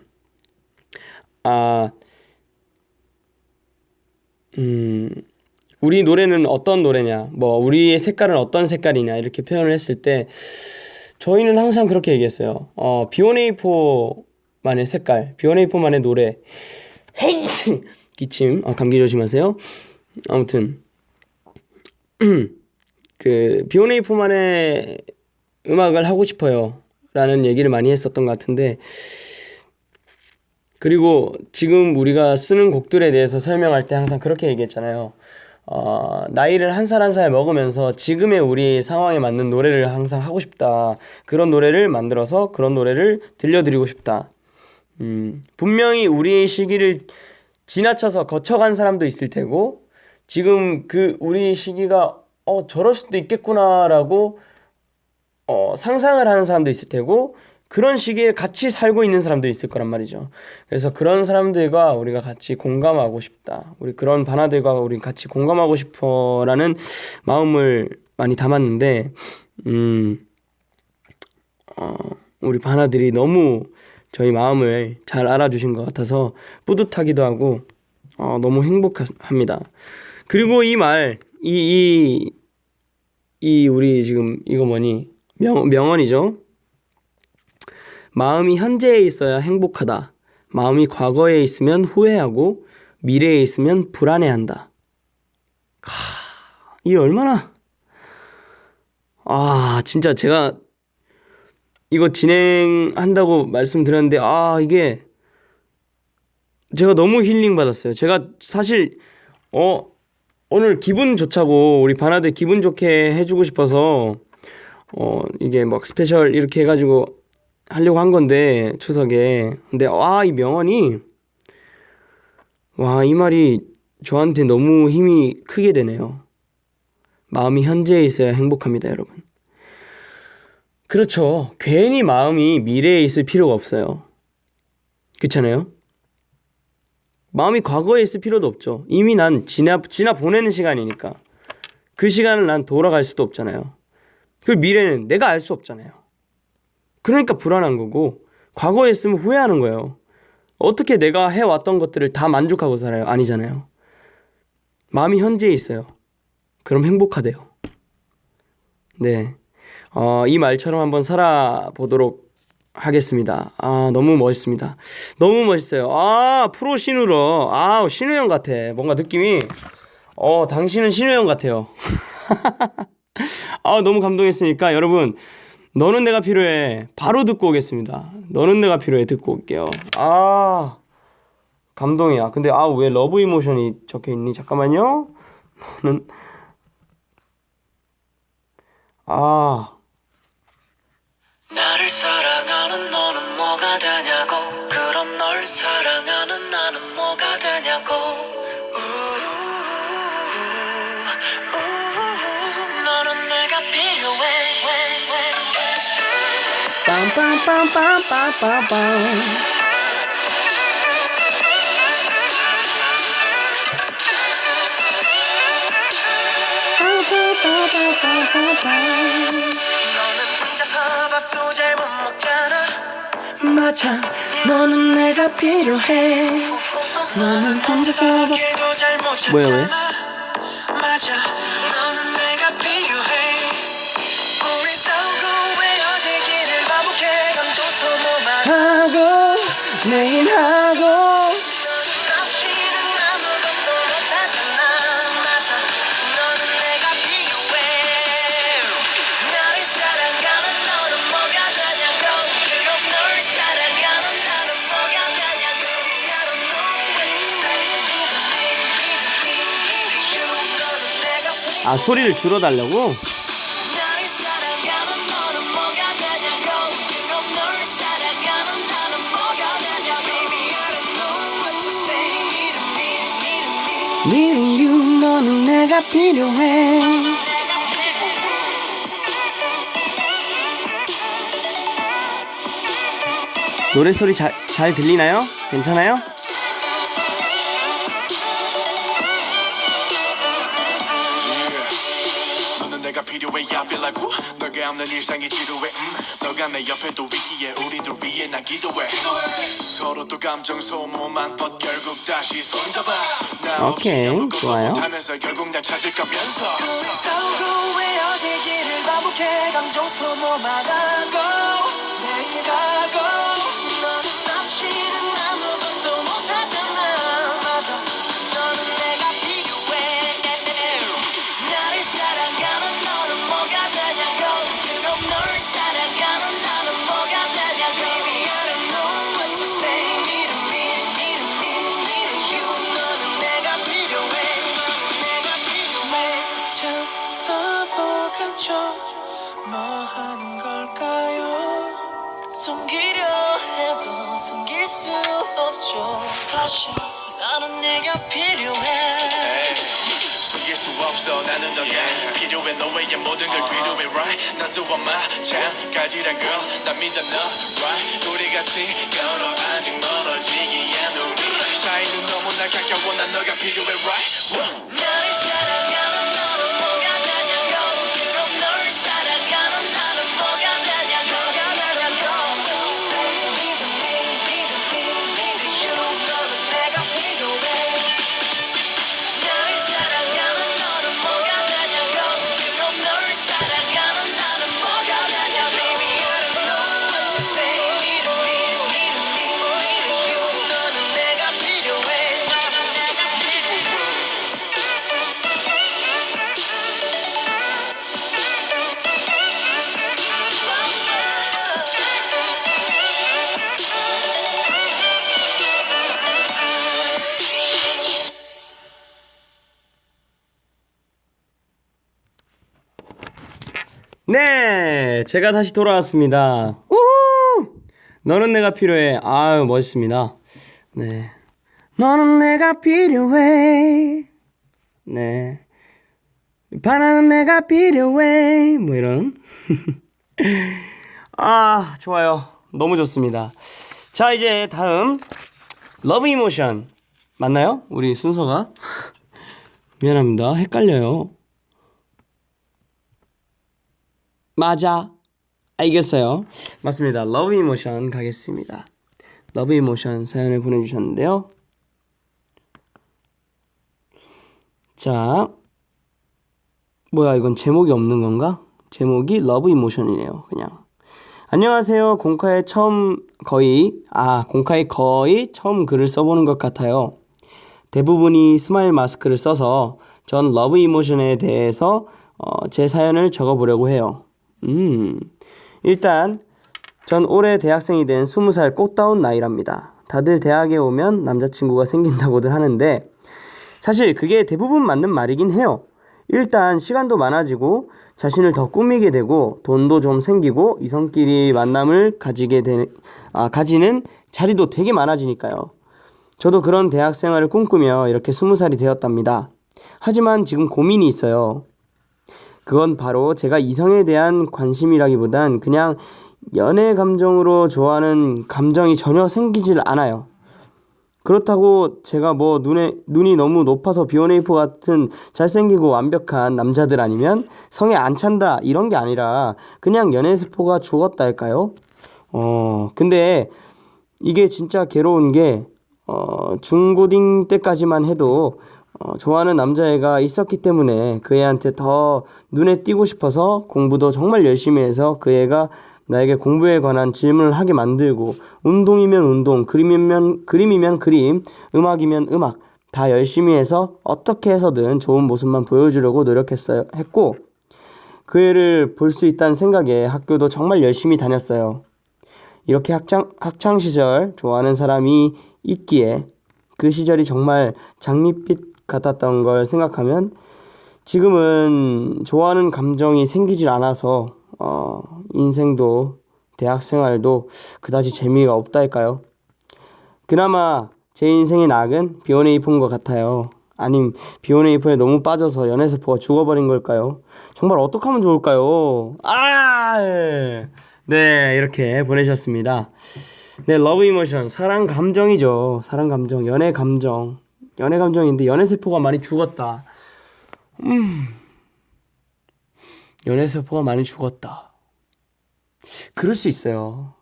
우리 노래는 어떤 노래냐, 뭐 우리의 색깔은 어떤 색깔이냐 이렇게 표현을 했을 때 저희는 항상 그렇게 얘기했어요. B1A4만의 색깔, B1A4만의 노래. 기침, 감기 조심하세요. 아무튼 그 B1A4만의 음악을 하고 싶어요 라는 얘기를 많이 했었던 것 같은데, 그리고 지금 우리가 쓰는 곡들에 대해서 설명할 때 항상 그렇게 얘기했잖아요. 나이를 한 살 한 살 먹으면서 지금의 우리 상황에 맞는 노래를 항상 하고 싶다. 그런 노래를 만들어서 그런 노래를 들려드리고 싶다. 분명히 우리의 시기를 지나쳐서 거쳐간 사람도 있을 테고, 지금 그 우리 시기가 저럴 수도 있겠구나라고 상상을 하는 사람도 있을 테고, 그런 시기에 같이 살고 있는 사람도 있을 거란 말이죠. 그래서 그런 사람들과 우리가 같이 공감하고 싶다. 우리 그런 바나들과 우리 같이 공감하고 싶어라는 마음을 많이 담았는데, 우리 바나들이 너무 저희 마음을 잘 알아주신 것 같아서 뿌듯하기도 하고 너무 행복합니다. 그리고 이 말, 이 우리 지금 이거 뭐니? 명언이죠. 마음이 현재에 있어야 행복하다. 마음이 과거에 있으면 후회하고 미래에 있으면 불안해한다. 이게 얼마나 진짜 제가 이거 진행한다고 말씀드렸는데 이게 제가 너무 힐링 받았어요. 제가 사실 오늘 기분 좋자고 우리 바나들 기분 좋게 해주고 싶어서 이게 막 스페셜 이렇게 해가지고 하려고 한 건데 추석에. 근데 이 명언이 이 말이 저한테 너무 힘이 크게 되네요. 마음이 현재에 있어야 행복합니다, 여러분. 그렇죠. 괜히 마음이 미래에 있을 필요가 없어요. 그렇잖아요? 마음이 과거에 있을 필요도 없죠. 이미 난 지나 보내는 시간이니까. 그 시간을 난 돌아갈 수도 없잖아요. 그리고 미래는 내가 알 수 없잖아요. 그러니까 불안한 거고, 과거에 있으면 후회하는 거예요. 어떻게 내가 해왔던 것들을 다 만족하고 살아요? 아니잖아요. 마음이 현재에 있어요. 그럼 행복하대요. 네. 이 말처럼 한번 살아보도록 하겠습니다. 너무 멋있습니다. 너무 멋있어요. 프로 신우러. 신우 형 같아. 뭔가 느낌이, 당신은 신우 형 같아요. 너무 감동했으니까 여러분, 너는 내가 필요해. 바로 듣고 오겠습니다. 너는 내가 필요해. 듣고 올게요. 감동이야. 근데 왜 러브 이모션이 적혀 있니? 잠깐만요. 너는 나를 사랑하는 너는 뭐가 되냐고. 그럼 널 사랑하는 나는 뭐가 되냐고. 너는 내가 필요해. 빰빰빰빰빰빰빰. 너는 혼자서 밥도 잘 못 먹잖아. 맞아, 너는 내가 필요해. 너는 혼자서 길도 잘 못 뭐야, 왜? 찾잖아. 맞아, 너는 내가 필요해. 우리 싸우고 헤어지기를 반복해. 감정 소모만 하고 매일 하고. 없이는 아무것도 못하잖아. 맞아, 너는 내가 필요해. 나를 사랑하는 너는 뭐가 되냐고. 그럼 널 사랑하는 나는 뭐가 되냐고. I don't know what to say. You, 너는 내가 필요해. 소리를 줄여달라고? 나를 사랑하는 너는 뭐가 되냐고. 그럼 널 사랑하는 나는 뭐가 되냐고. Baby, I don't know what to say. Needing you, 너는 내가 필요해. 노래 소리 잘 들리나요? 괜찮아요? 너는 내가 필요해. I feel like 너가 없는 일상이 지루해. 너가 내 옆에 또 있기에 우리들 위해 난 기도해. 서로 또 감정 소모만 벗 결국 다시 손잡아. 나 없이 오케이, 아무것도 좋아요. 못하면서 결국 날 찾을 거면서. 싸우고 헤어지기를 반복해. 감정 소모만 하고 내일 가고. 너는 없이는 아무것도 못하잖아. 맞아, 너는 내가 필요해. 나를 사랑하는 너는 뭐가 되냐고. 그럼 널 사랑하는 나는 뭐가 되냐고. Baby, I don't know what to say. Need you. 너는 내가 필요해. 내가 필요해. 쳐다보겠죠. 뭐 하는 걸까요? 숨기려 해도 숨길 수 없죠. 사실 나는 네가 필요해. 숨길 수 없어. 나는 너가 필요해. 너의 모든 걸 뒤로해. Right, 너도 마찬가지란 girl. 난 믿어 너. Right, 우리 같이 걸어. 아직 멀어지기엔 우리 사이는 너무나 가까워. 난 너가 필요해. Right. 나를 사랑하는 너는 뭐가 되냐고. 그럼 널 사랑하는 나는 뭐가 되냐고. 너는 내가 필요해. 나를 사랑하는 너는 뭐가 되냐고. 그럼 널 사랑하는 나는 뭐가 되냐고. Baby, I don't know what to say. Need you. 너는 내가 필요해. 네, 제가 다시 돌아왔습니다. 우후! 너는 내가 필요해. 아유, 멋있습니다. 네. 너는 내가 필요해. 네. 바라는 내가 필요해. 뭐 이런. 아, 좋아요. 너무 좋습니다. 자, 이제 다음 러브 이모션 맞나요? 우리 순서가 미안합니다. 헷갈려요. 맞아. 알겠어요. 맞습니다. 러브 이모션 가겠습니다. 러브 이모션 사연을 보내주셨는데요. 자, 뭐야, 이건 제목이 없는 건가? 제목이 러브 이모션이네요. 그냥. 안녕하세요. 공카에 거의 처음 글을 써보는 것 같아요. 대부분이 스마일 마스크를 써서 전 러브 이모션에 대해서 제 사연을 적어보려고 해요. 일단 전 올해 대학생이 된 20살 꽃다운 나이랍니다. 다들 대학에 오면 남자친구가 생긴다고들 하는데 사실 그게 대부분 맞는 말이긴 해요. 일단 시간도 많아지고 자신을 더 꾸미게 되고 돈도 좀 생기고 이성끼리 만남을 가지는 자리도 되게 많아지니까요. 저도 그런 대학 생활을 꿈꾸며 이렇게 20살이 되었답니다. 하지만 지금 고민이 있어요. 그건 바로 제가 이성에 대한 관심이라기보단 그냥 연애 감정으로 좋아하는 감정이 전혀 생기질 않아요. 그렇다고 제가 뭐 눈이 너무 높아서 비오네이퍼 같은 잘생기고 완벽한 남자들 아니면 성에 안 찬다 이런 게 아니라 그냥 연애 세포가 죽었다 할까요? 근데 이게 진짜 괴로운 게 중고딩 때까지만 해도 좋아하는 남자애가 있었기 때문에 그 애한테 더 눈에 띄고 싶어서 공부도 정말 열심히 해서 그 애가 나에게 공부에 관한 질문을 하게 만들고 운동이면 운동, 그림이면 그림, 음악이면 음악 다 열심히 해서 어떻게 해서든 좋은 모습만 보여주려고 했고 그 애를 볼 수 있다는 생각에 학교도 정말 열심히 다녔어요. 이렇게 학창 시절 좋아하는 사람이 있기에 그 시절이 정말 장밋빛 같았던 걸 생각하면 지금은 좋아하는 감정이 생기질 않아서 인생도 대학 생활도 그다지 재미가 없다 할까요? 그나마 제 인생의 낙은 비오네이퍼인 것 같아요. 아님 비오네이퍼에 너무 빠져서 연애세포가 죽어버린 걸까요? 정말 어떻게 하면 좋을까요? 네, 이렇게 보내셨습니다. 네, 러브 이모션 사랑 감정이죠. 사랑 감정, 연애 감정인데 연애세포가 많이 죽었다. 연애세포가 많이 죽었다. 그럴 수 있어요.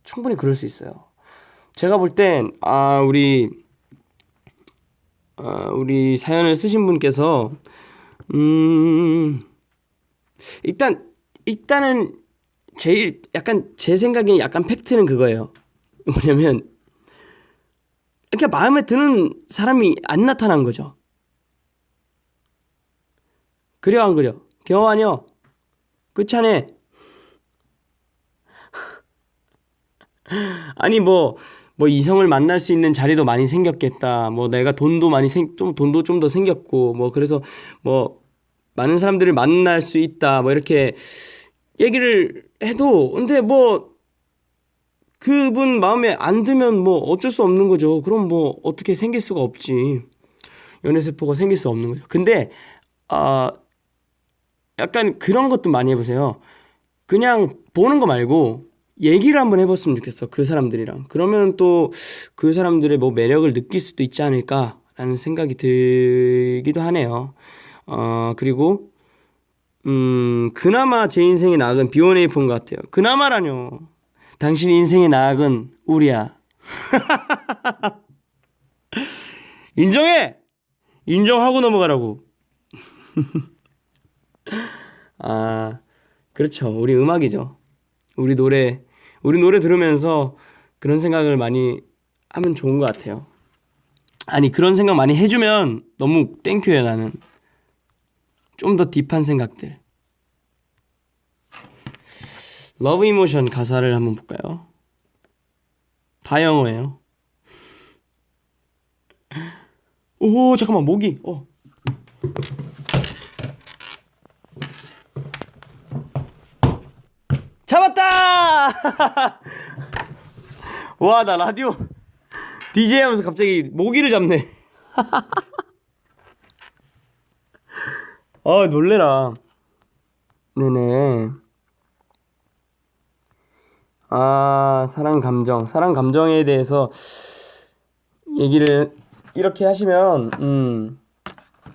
충분히 그럴 수 있어요. 제가 볼 땐, 우리 사연을 쓰신 분께서, 일단은 제 생각에 약간 팩트는 그거예요. 뭐냐면, 이렇게 마음에 드는 사람이 안 나타난 거죠. 그려 안 그려? 겨우 아니여? 그렇잖아. 아니 뭐 이성을 만날 수 있는 자리도 많이 생겼겠다. 뭐 내가 돈도 돈도 좀 더 생겼고 뭐 그래서 뭐 많은 사람들을 만날 수 있다. 뭐 이렇게 얘기를 해도 근데 뭐 그분 마음에 안 들면 뭐 어쩔 수 없는 거죠. 그럼 뭐 어떻게 생길 수가 없지. 연애세포가 생길 수 없는 거죠. 근데 약간 그런 것도 많이 해보세요. 그냥 보는 거 말고 얘기를 한번 해봤으면 좋겠어. 그 사람들이랑. 그러면 또 그 사람들의 뭐 매력을 느낄 수도 있지 않을까라는 생각이 들기도 하네요. 그리고 그나마 제 인생의 낙은 비오네이프인 것 같아요. 그나마라뇨. 당신 인생의 낙은 우리야. 인정해! 인정하고 넘어가라고. 그렇죠. 우리 음악이죠. 우리 노래 들으면서 그런 생각을 많이 하면 좋은 것 같아요. 아니, 그런 생각 많이 해주면 너무 땡큐예요, 나는. 좀 더 딥한 생각들. 러브 이모션 가사를 한번 볼까요? 다 영어예요. 오, 잠깐만, 모기. 잡았다! 와, 나 라디오 DJ 하면서 갑자기 모기를 잡네. 놀래라. 네네. 사랑 감정에 대해서 얘기를 이렇게 하시면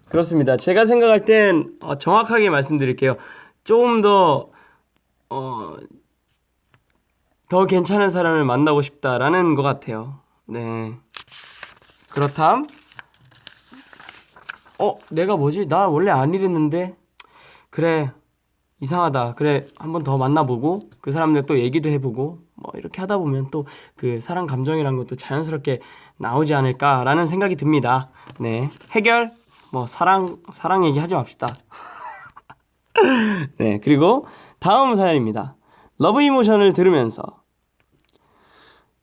그렇습니다. 제가 생각할 땐 정확하게 말씀드릴게요. 조금 더 괜찮은 사람을 만나고 싶다라는 것 같아요. 네. 그렇담. 내가 뭐지? 나 원래 안 이랬는데. 그래. 이상하다. 그래. 한번 더 만나보고 그 사람들 또 얘기도 해보고 뭐 이렇게 하다 보면 또 그 사랑 감정이란 것도 자연스럽게 나오지 않을까라는 생각이 듭니다. 네. 해결. 뭐 사랑 얘기 하지 맙시다. 네. 그리고 다음 사연입니다. 러브 이모션을 들으면서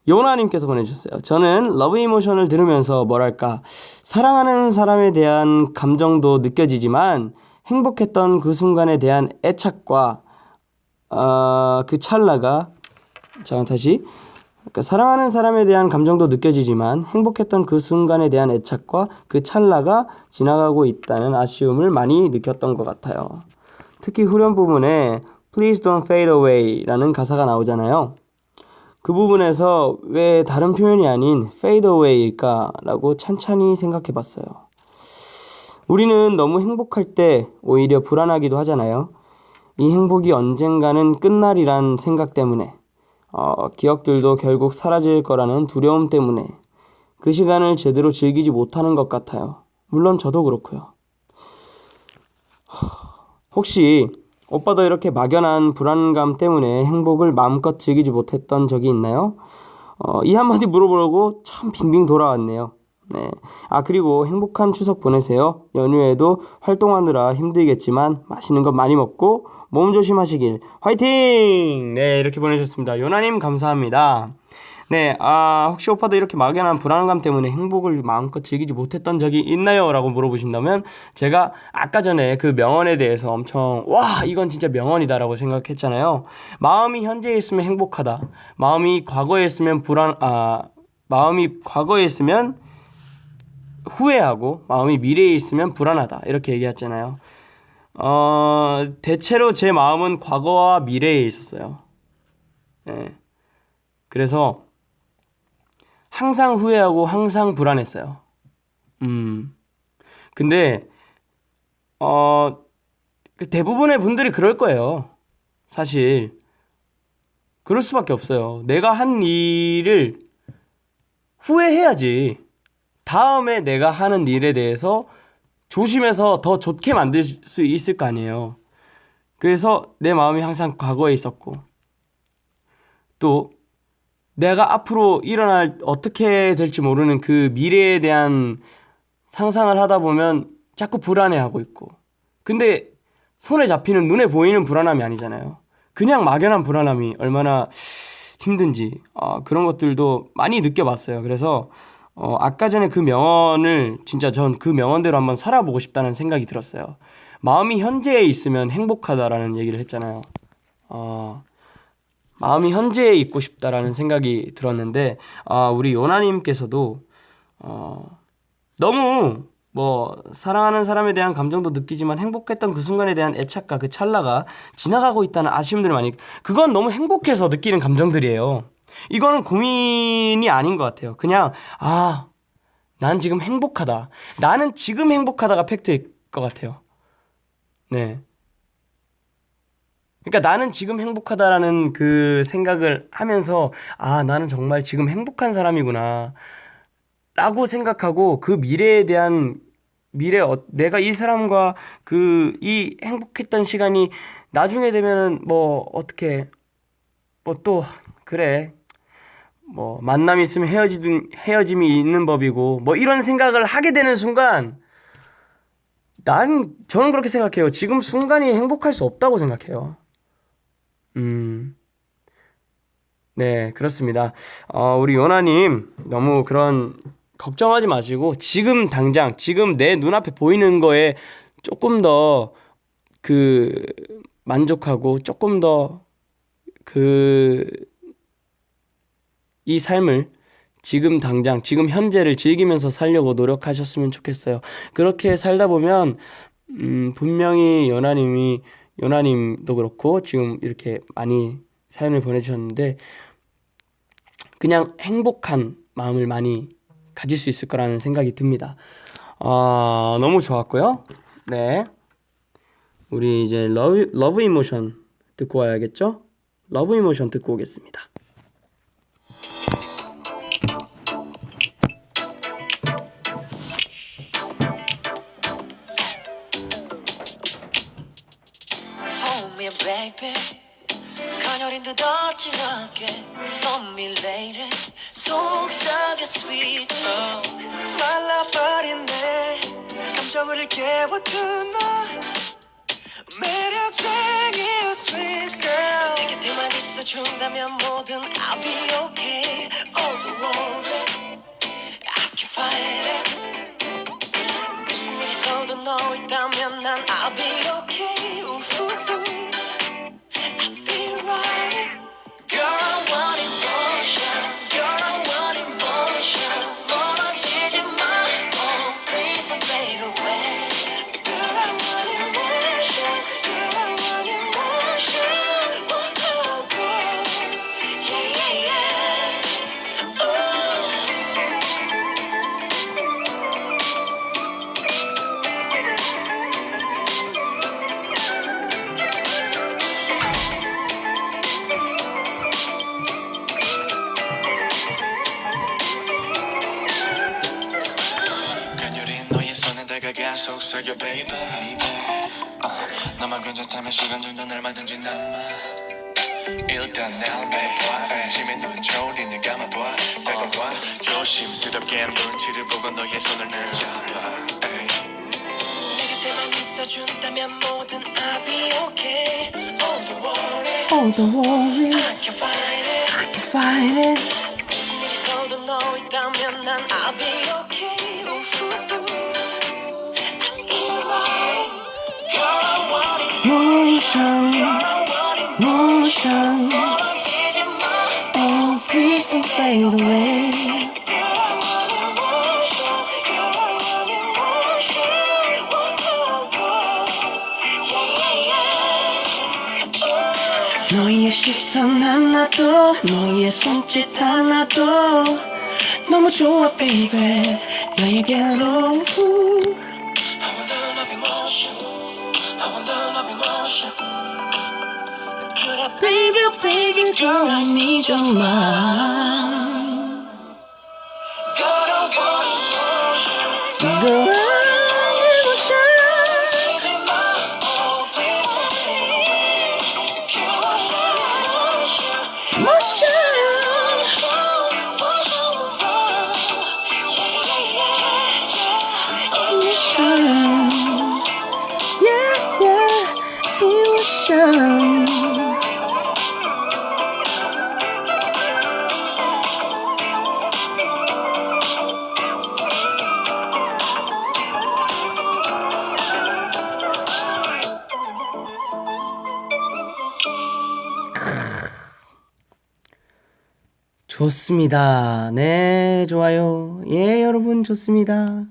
요나님께서 보내주셨어요. 저는 러브 이모션을 들으면서 뭐랄까 사랑하는 사람에 대한 감정도 느껴지지만 행복했던 그 순간에 대한 애착과 그 찰나가 그러니까 사랑하는 사람에 대한 감정도 느껴지지만 행복했던 그 순간에 대한 애착과 그 찰나가 지나가고 있다는 아쉬움을 많이 느꼈던 것 같아요. 특히 후렴 부분에 Please don't fade away 라는 가사가 나오잖아요. 그 부분에서 왜 다른 표현이 아닌 fade away일까 라고 찬찬히 생각해 봤어요. 우리는 너무 행복할 때 오히려 불안하기도 하잖아요. 이 행복이 언젠가는 끝날이란 생각 때문에 기억들도 결국 사라질 거라는 두려움 때문에 그 시간을 제대로 즐기지 못하는 것 같아요. 물론 저도 그렇고요. 혹시 오빠도 이렇게 막연한 불안감 때문에 행복을 마음껏 즐기지 못했던 적이 있나요? 이 한마디 물어보려고 참 빙빙 돌아왔네요. 네. 그리고 행복한 추석 보내세요. 연휴에도 활동하느라 힘들겠지만 맛있는 것 많이 먹고 몸 조심하시길 화이팅! 네, 이렇게 보내주셨습니다. 요나님 감사합니다. 네, 혹시 오빠도 이렇게 막연한 불안감 때문에 행복을 마음껏 즐기지 못했던 적이 있나요? 라고 물어보신다면 제가 아까 전에 그 명언에 대해서 엄청 이건 진짜 명언이다 라고 생각했잖아요. 마음이 현재에 있으면 행복하다. 마음이 과거에 있으면 후회하고 마음이 미래에 있으면 불안하다 이렇게 얘기했잖아요. 대체로 제 마음은 과거와 미래에 있었어요. 네. 그래서 항상 후회하고 항상 불안했어요. 근데 대부분의 분들이 그럴 거예요. 사실 그럴 수밖에 없어요. 내가 한 일을 후회해야지 다음에 내가 하는 일에 대해서 조심해서 더 좋게 만들 수 있을 거 아니에요. 그래서 내 마음이 항상 과거에 있었고 또 내가 앞으로 어떻게 될지 모르는 그 미래에 대한 상상을 하다 보면 자꾸 불안해하고 있고 근데 손에 잡히는 눈에 보이는 불안함이 아니잖아요. 그냥 막연한 불안함이 얼마나 힘든지 그런 것들도 많이 느껴봤어요. 그래서 아까 전에 그 명언을 진짜 전 그 명언대로 한번 살아보고 싶다는 생각이 들었어요. 마음이 현재에 있으면 행복하다라는 얘기를 했잖아요. 마음이 현재에 있고 싶다라는 생각이 들었는데 우리 요나님께서도 너무 사랑하는 사람에 대한 감정도 느끼지만 행복했던 그 순간에 대한 애착과 그 찰나가 지나가고 있다는 아쉬움들을 많이 그건 너무 행복해서 느끼는 감정들이에요. 이거는 고민이 아닌 것 같아요. 그냥 난 지금 행복하다. 나는 지금 행복하다가 팩트일 것 같아요. 네. 그러니까 나는 지금 행복하다라는 그 생각을 하면서 나는 정말 지금 행복한 사람이구나 라고 생각하고 그 미래에 대한 내가 이 사람과 이 행복했던 시간이 나중에 되면은 어떻게 또 그래 만남이 있으면 헤어짐이 있는 법이고 이런 생각을 하게 되는 순간 저는 그렇게 생각해요. 지금 순간이 행복할 수 없다고 생각해요. 네, 그렇습니다. 우리 요나님 너무 그런 걱정하지 마시고 지금 당장 지금 내 눈앞에 보이는 거에 조금 더 만족하고 조금 더 그 이 삶을 지금 당장 지금 현재를 즐기면서 살려고 노력하셨으면 좋겠어요. 그렇게 살다 보면 분명히 연하님도 그렇고 지금 이렇게 많이 사연을 보내주셨는데 그냥 행복한 마음을 많이 가질 수 있을 거라는 생각이 듭니다. 너무 좋았고요. 네, 우리 이제 러브 이모션 듣고 와야겠죠? 러브 이모션 듣고 오겠습니다. Hold me baby 가녀린 듯 어지럽게 넌 밀레이래 속삭여 sweet song 말라버린 내 감정을 깨워둔 너 매력쟁이 sweet girl 내 곁에만 있어준다면 뭐든 I'll be okay all the world I can fight it 무슨 일이 있어도 너 있다면 난 I'll be okay 우후후 I'll be right Girl I want emotion Girl I want emotion 멀어지지 마 Oh please don't fade away Girl I want emotion Girl I want emotion Oh oh oh Yeah yeah yeah Oh 간열인 너의 손에 다가가 속삭여 baby 너만 괜찮다면 시간 정도 얼마든지 남아 일단 날 매봐 아침에 눈 좋으니 네 감아봐 다가와 조심스럽게 눈치를 보고 너의 손을 내잡아 내 곁에만 있어준다면 뭐든 I'll be okay All the worry All the worry, I can fight it I can fight it. 무슨 일이 있어도 너 있다면 난 I'll be okay 우후후 I'll be right Girl I want it Motion, Girl I want it motion, 멀어지지 마 oh please don't fade away. Girl I want emotion Girl I want emotion Oh oh oh Yeah yeah yeah 너의 시선 하나도 너의 손짓 하나도 너무 좋아 baby 너에게로 I want the love emotion I want the love emotion Could I Baby baby girl I need your mind Girl I want emotion Girl I Easy my oh please don't fade away You are my emotion motion Yeah yeah emotion 좋습니다. 네, 좋아요. 예, 여러분 좋습니다.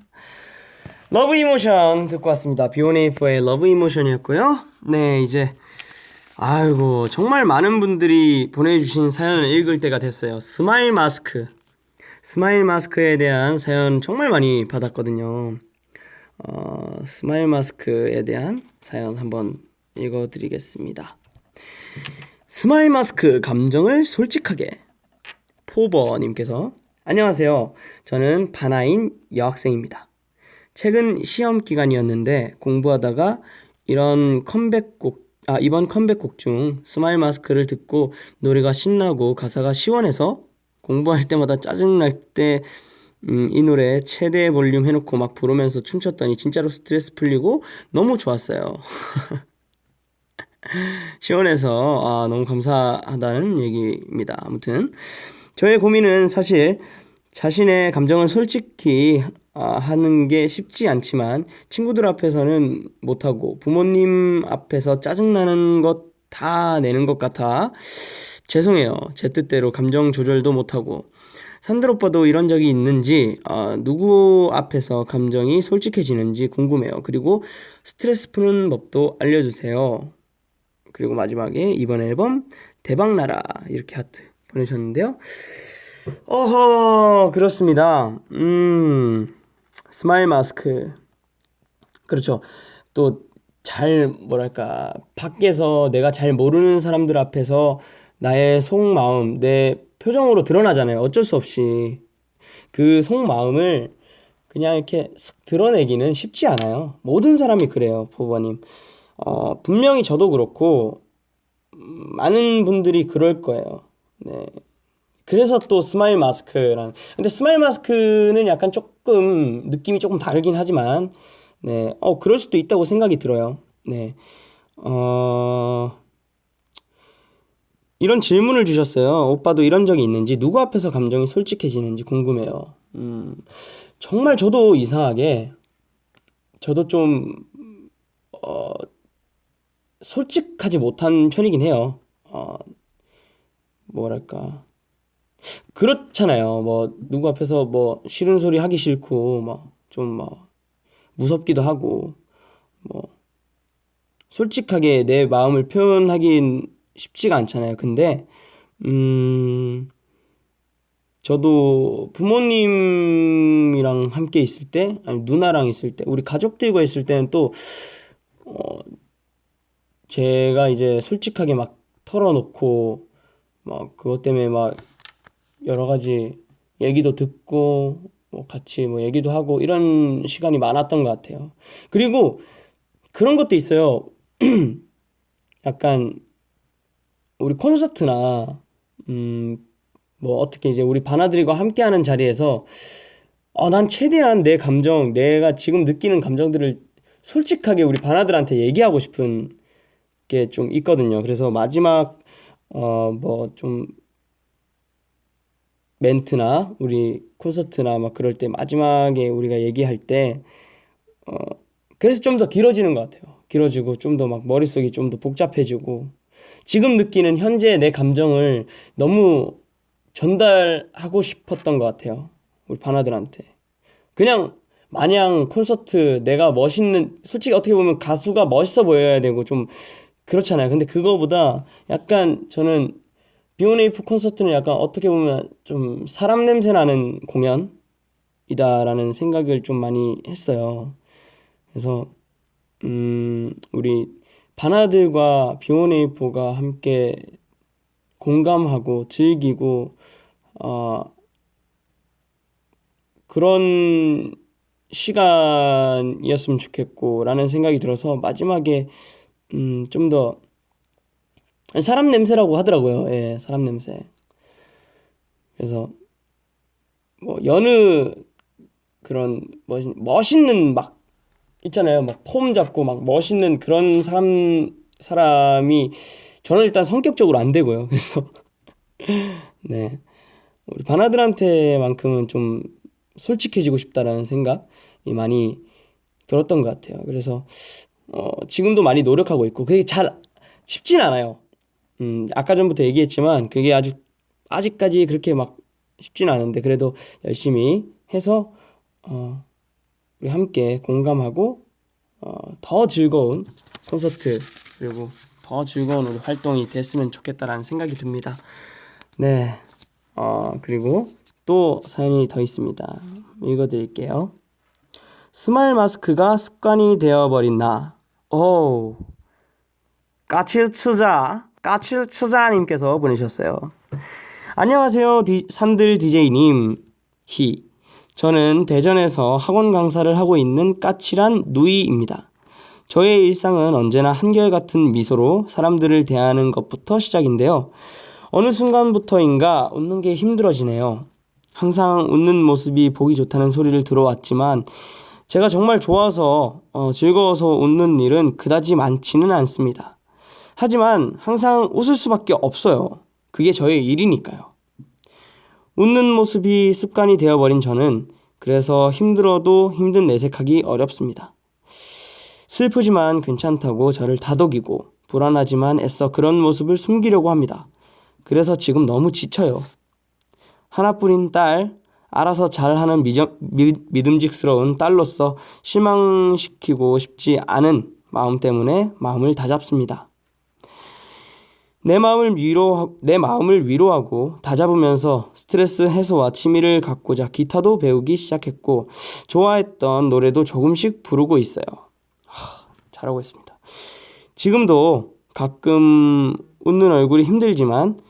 러브 이모션 듣고 왔습니다. 비오네이퍼의 러브 이모션이었고요. 네, 이제 아이고 정말 많은 분들이 보내주신 사연을 읽을 때가 됐어요. 스마일 마스크에 대한 사연 정말 많이 받았거든요. 스마일 마스크에 대한 사연 한번 읽어드리겠습니다. 스마일 마스크 감정을 솔직하게 포버님께서 안녕하세요. 저는 반아인 여학생입니다. 최근 시험 기간이었는데 공부하다가 이번 컴백곡 중 스마일 마스크를 듣고 노래가 신나고 가사가 시원해서 공부할 때마다 짜증날 때 이 노래 최대 볼륨 해놓고 막 부르면서 춤췄더니 진짜로 스트레스 풀리고 너무 좋았어요. 시원해서 너무 감사하다는 얘기입니다. 아무튼 저의 고민은 사실 자신의 감정을 솔직히 하는 게 쉽지 않지만 친구들 앞에서는 못하고 부모님 앞에서 짜증나는 것 다 내는 것 같아 죄송해요. 제 뜻대로 감정 조절도 못하고. 산들 오빠도 이런 적이 있는지, 누구 앞에서 감정이 솔직해지는지 궁금해요. 그리고 스트레스 푸는 법도 알려주세요. 그리고 마지막에 이번 앨범 대박나라 이렇게 하트 보내셨는데요. 어허, 그렇습니다. 스마일 마스크. 그렇죠. 또 잘 뭐랄까 밖에서 내가 잘 모르는 사람들 앞에서 나의 속마음 내 표정으로 드러나잖아요. 어쩔 수 없이 그 속마음을 그냥 이렇게 쓱 드러내기는 쉽지 않아요. 모든 사람이 그래요, 보버님. 분명히 저도 그렇고 많은 분들이 그럴 거예요. 네. 그래서 또 스마일 마스크랑 근데 스마일 마스크는 약간 조금 느낌이 조금 다르긴 하지만 네, 그럴 수도 있다고 생각이 들어요. 네, 이런 질문을 주셨어요. 오빠도 이런 적이 있는지, 누구 앞에서 감정이 솔직해지는지 궁금해요. 정말 저도 이상하게, 저도 좀, 솔직하지 못한 편이긴 해요. 뭐랄까. 그렇잖아요. 뭐, 누구 앞에서 뭐, 싫은 소리 하기 싫고, 막 무섭기도 하고, 뭐, 솔직하게 내 마음을 표현하긴 쉽지가 않잖아요. 근데, 저도 부모님이랑 함께 있을 때, 아니, 누나랑 있을 때, 우리 가족들과 있을 때는 또, 어, 제가 이제 솔직하게 막 털어놓고, 막 그것 때문에 막 여러 가지 얘기도 듣고, 뭐 같이 뭐 얘기도 하고, 이런 시간이 많았던 것 같아요. 그리고 그런 것도 있어요. 약간 우리 콘서트나 뭐 어떻게 이제 우리 바나들과 함께하는 자리에서 난 최대한 내 감정, 내가 지금 느끼는 감정들을 솔직하게 우리 바나들한테 얘기하고 싶은 게 좀 있거든요. 그래서 마지막 뭐 좀 멘트나 우리 콘서트나 막 그럴 때 마지막에 우리가 얘기할 때 그래서 좀 더 길어지는 것 같아요. 길어지고 좀 더 막 머릿속이 좀 더 복잡해지고 지금 느끼는 현재 내 감정을 너무 전달하고 싶었던 것 같아요. 우리 바나들한테. 그냥 마냥 콘서트 내가 멋있는 솔직히 어떻게 보면 가수가 멋있어 보여야 되고 좀 그렇잖아요. 근데 그거보다 약간 저는 비오네이프 콘서트는 약간 어떻게 보면 좀 사람 냄새 나는 공연이다라는 생각을 좀 많이 했어요. 그래서 우리 바나들과 비오네이프가 함께 공감하고 즐기고 그런 시간이었으면 좋겠고 라는 생각이 들어서 마지막에 좀 더 사람 냄새라고 하더라고요. 예, 사람 냄새. 그래서 뭐 여느 그런 멋있는 막 있잖아요. 막 폼 잡고 막 멋있는 그런 사람이 저는 일단 성격적으로 안 되고요. 그래서 네. 우리 바나들한테만큼은 좀 솔직해지고 싶다라는 생각이 많이 들었던 것 같아요. 그래서 지금도 많이 노력하고 있고 그게 잘 쉽진 않아요. 아까 전부터 얘기했지만 그게 아직까지 그렇게 막 쉽진 않은데 그래도 열심히 해서 우리 함께 공감하고 더 즐거운 콘서트 그리고 더 즐거운 우리 활동이 됐으면 좋겠다라는 생각이 듭니다. 네. 그리고 또 사연이 더 있습니다. 읽어드릴게요. 스마일 마스크가 습관이 되어버린 나. 오, 까칠츠자님께서 보내셨어요. 안녕하세요, 산들 DJ님. 저는 대전에서 학원 강사를 하고 있는 까칠한 누이입니다. 저의 일상은 언제나 한결같은 미소로 사람들을 대하는 것부터 시작인데요. 어느 순간부터인가 웃는 게 힘들어지네요. 항상 웃는 모습이 보기 좋다는 소리를 들어왔지만 제가 정말 좋아서 즐거워서 웃는 일은 그다지 많지는 않습니다. 하지만 항상 웃을 수밖에 없어요. 그게 저의 일이니까요. 웃는 모습이 습관이 되어버린 저는 그래서 힘들어도 힘든 내색하기 어렵습니다. 슬프지만 괜찮다고 저를 다독이고 불안하지만 애써 그런 모습을 숨기려고 합니다. 그래서 지금 너무 지쳐요. 하나뿐인 딸, 알아서 잘하는 믿음직스러운 딸로서 실망시키고 싶지 않은 마음 때문에 마음을 다잡습니다. 내 마음을 위로하고 다잡으면서 스트레스 해소와 취미를 갖고자 기타도 배우기 시작했고 좋아했던 노래도 조금씩 부르고 있어요. 잘하고 있습니다. 지금도 가끔 웃는 얼굴이 힘들지만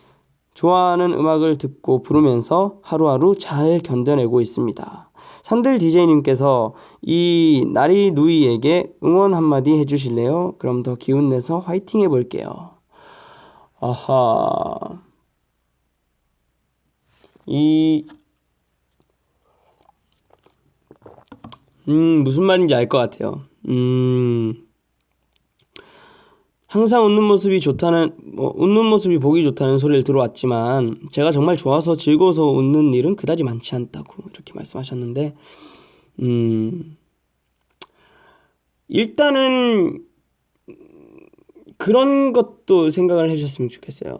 좋아하는 음악을 듣고 부르면서 하루하루 잘 견뎌내고 있습니다. 산들 DJ님께서 이 나리 누이에게 응원 한마디 해주실래요? 그럼 더 기운내서 화이팅 해볼게요. 아하. 무슨 말인지 알 것 같아요. 항상 웃는 모습이 웃는 모습이 보기 좋다는 소리를 들어왔지만, 제가 정말 좋아서 즐거워서 웃는 일은 그다지 많지 않다고 이렇게 말씀하셨는데, 일단은 그런 것도 생각을 해주셨으면 좋겠어요.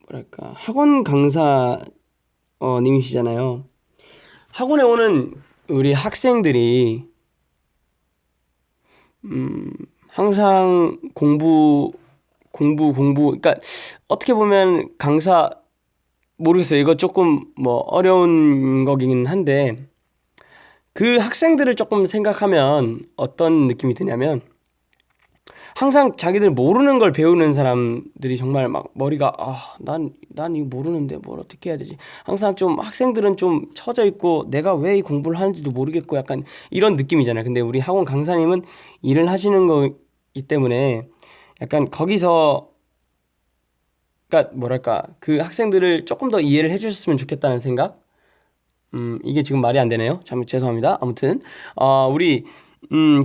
뭐랄까, 학원 강사 님이시잖아요. 학원에 오는 우리 학생들이 항상 공부 그러니까 어떻게 보면 강사 모르겠어요. 이거 조금 뭐 어려운 거긴 한데, 그 학생들을 조금 생각하면 어떤 느낌이 드냐면, 항상 자기들 모르는 걸 배우는 사람들이 정말 막 머리가 난 이거 모르는데 뭘 어떻게 해야 되지? 항상 좀 학생들은 좀 처져 있고 내가 왜 이 공부를 하는지도 모르겠고 약간 이런 느낌이잖아요. 근데 우리 학원 강사님은 일을 하시는 거기 때문에 약간 거기서, 그러니까 뭐랄까, 그 학생들을 조금 더 이해를 해주셨으면 좋겠다는 생각? 이게 지금 말이 안 되네요. 참 죄송합니다. 아무튼 우리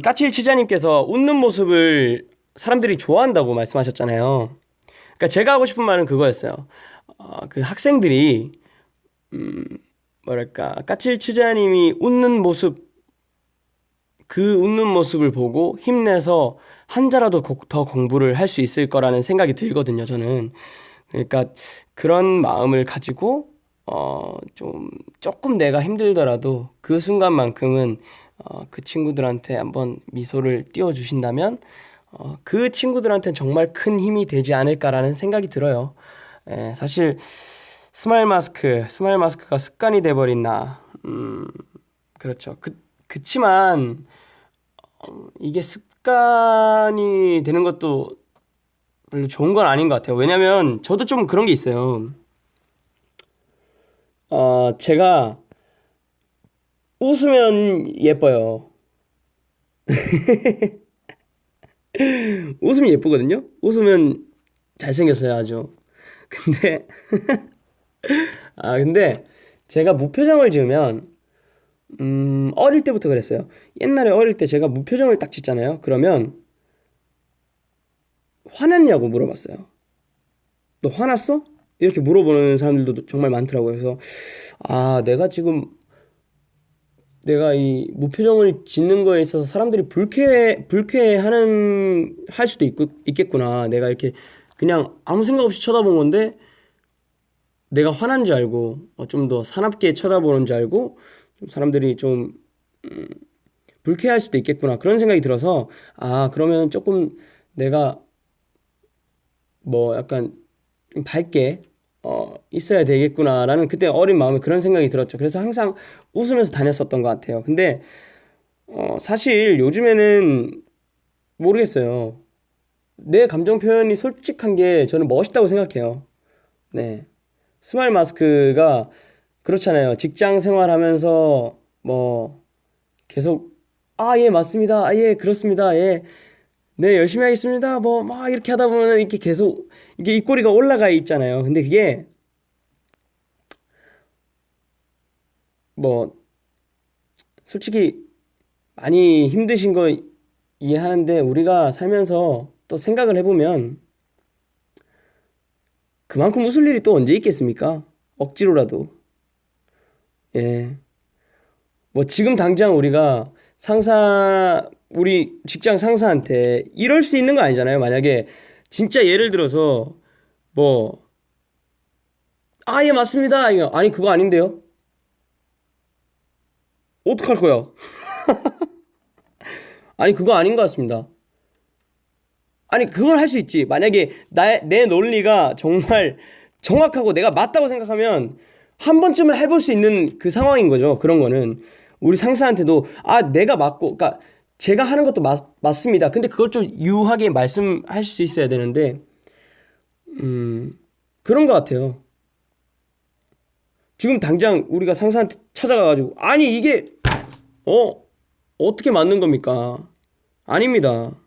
까칠 치자님께서 웃는 모습을 사람들이 좋아한다고 말씀하셨잖아요. 그러니까 제가 하고 싶은 말은 그거였어요. 그 학생들이 뭐랄까, 까칠 치자님이 웃는 모습, 그 웃는 모습을 보고 힘내서 한자라도 더 공부를 할 수 있을 거라는 생각이 들거든요, 저는. 그러니까 그런 마음을 가지고 조금 내가 힘들더라도 그 순간만큼은 그 친구들한테 한번 미소를 띄워주신다면 그 친구들한테는 정말 큰 힘이 되지 않을까라는 생각이 들어요. 사실 스마일 마스크가 습관이 돼버린 나, 그렇죠. 그치만 이게 습관이 되는 것도 별로 좋은 건 아닌 것 같아요. 왜냐면 저도 좀 그런 게 있어요. 제가 웃으면 예뻐요. 웃으면 예쁘거든요. 웃으면 잘생겼어요, 아주. 근데 근데 제가 무표정을 지으면 어릴 때부터 그랬어요. 옛날에 어릴 때 제가 무표정을 딱 짓잖아요. 그러면 화났냐고 물어봤어요. 너 화났어? 이렇게 물어보는 사람들도 정말 많더라고요. 그래서 내가 이 무표정을 짓는 거에 있어서 사람들이 할 수도 있겠구나. 내가 이렇게 그냥 아무 생각 없이 쳐다본 건데 내가 화난 줄 알고 좀 더 사납게 쳐다보는 줄 알고 좀 사람들이 좀 불쾌할 수도 있겠구나. 그런 생각이 들어서 그러면 조금 내가 뭐 약간 좀 밝게 있어야 되겠구나라는, 그때 어린 마음에 그런 생각이 들었죠. 그래서 항상 웃으면서 다녔었던 것 같아요. 근데 사실 요즘에는 모르겠어요. 내 감정 표현이 솔직한 게 저는 멋있다고 생각해요. 네. 스마일 마스크가 그렇잖아요. 직장 생활하면서 뭐 계속 예, 맞습니다. 예, 그렇습니다. 예. 네, 열심히 하겠습니다. 뭐 막 이렇게 하다 보면 이렇게 계속 이게 입꼬리가 올라가 있잖아요. 근데 그게 뭐 솔직히 많이 힘드신 거 이해하는데, 우리가 살면서 또 생각을 해보면 그만큼 웃을 일이 또 언제 있겠습니까? 억지로라도. 예. 뭐 지금 당장 우리 직장 상사한테 이럴 수 있는 거 아니잖아요. 만약에 진짜 예를 들어서 뭐 아, 예, 맞습니다. 이거 아니 그거 아닌데요. 어떡할 거야? 아니 그거 아닌 것 같습니다. 아니 그걸 할 수 있지. 만약에 내 논리가 정말 정확하고 내가 맞다고 생각하면 한 번쯤은 해볼 수 있는 그 상황인 거죠. 그런 거는 우리 상사한테도 아 내가 맞고, 그러니까 제가 하는 것도 맞습니다. 근데 그걸 좀 유하게 말씀하실 수 있어야 되는데 그런 것 같아요. 지금 당장 우리가 상사한테 찾아가가지고 아니 이게 어떻게 맞는 겁니까? 아닙니다.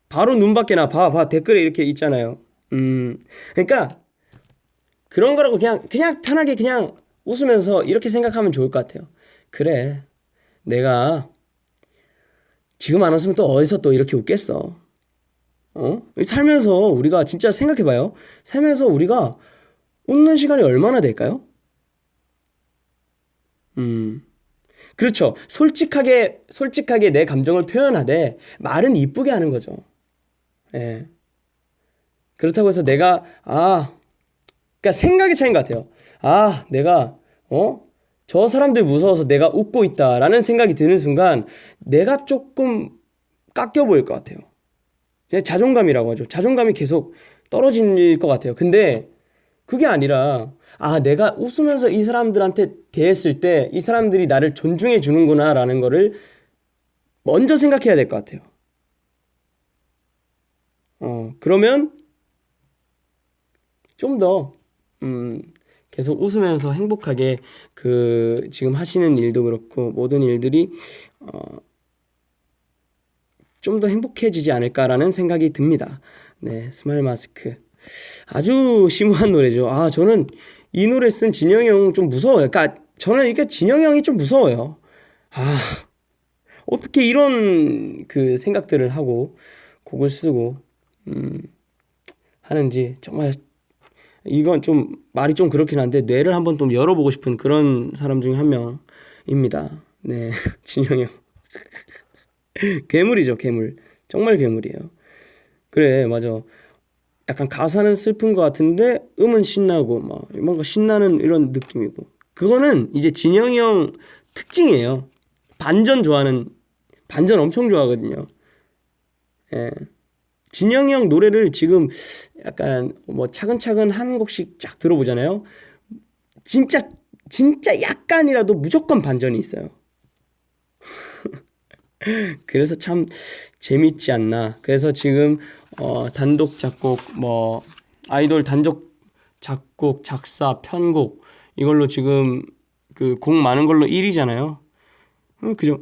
바로 눈 밖에 봐 댓글에 이렇게 있잖아요. 그러니까 그런 거라고 그냥 편하게 그냥 웃으면서 이렇게 생각하면 좋을 것 같아요. 그래, 내가 지금 안 웃으면 또 어디서 또 이렇게 웃겠어. 살면서 우리가 진짜 생각해봐요. 살면서 우리가 웃는 시간이 얼마나 될까요? 그렇죠. 솔직하게 내 감정을 표현하되 말은 이쁘게 하는 거죠. 예. 그렇다고 해서 그러니까 생각의 차이인 것 같아요. 아, 내가, 저 사람들 무서워서 내가 웃고 있다라는 생각이 드는 순간 내가 조금 깎여 보일 것 같아요. 그냥 자존감이라고 하죠. 자존감이 계속 떨어질 것 같아요. 근데 그게 아니라, 아, 내가 웃으면서 이 사람들한테 대했을 때 이 사람들이 나를 존중해 주는구나라는 거를 먼저 생각해야 될 것 같아요. 그러면 좀 더, 계속 웃으면서 행복하게 지금 하시는 일도 그렇고 모든 일들이, 좀 더 행복해지지 않을까라는 생각이 듭니다. 네, 스마일 마스크. 아주 심오한 노래죠. 아, 저는 이 노래 쓴 진영이 형 좀 무서워요. 그러니까 저는 이게 진영이 형이 좀 무서워요. 아, 어떻게 이런 그 생각들을 하고 곡을 쓰고 하는지 정말 이건 좀 말이 좀 그렇긴 한데 뇌를 한번 좀 열어보고 싶은 그런 사람 중에 한 명입니다. 네, 진영이 형. 괴물이죠, 괴물. 정말 괴물이에요. 그래, 맞아. 약간 가사는 슬픈 것 같은데 음은 신나고 막 뭔가 신나는 이런 느낌이고, 그거는 이제 진영이 형 특징이에요. 반전 엄청 좋아하거든요. 예. 진영이 형 노래를 지금 약간 뭐 차근차근 한 곡씩 쫙 들어보잖아요. 진짜 진짜 약간이라도 무조건 반전이 있어요. 그래서 참 재밌지 않나. 그래서 지금 단독 작곡, 뭐 아이돌 단독 작곡, 작사, 편곡 이걸로 지금 그 곡 많은 걸로 1위잖아요. 그죠?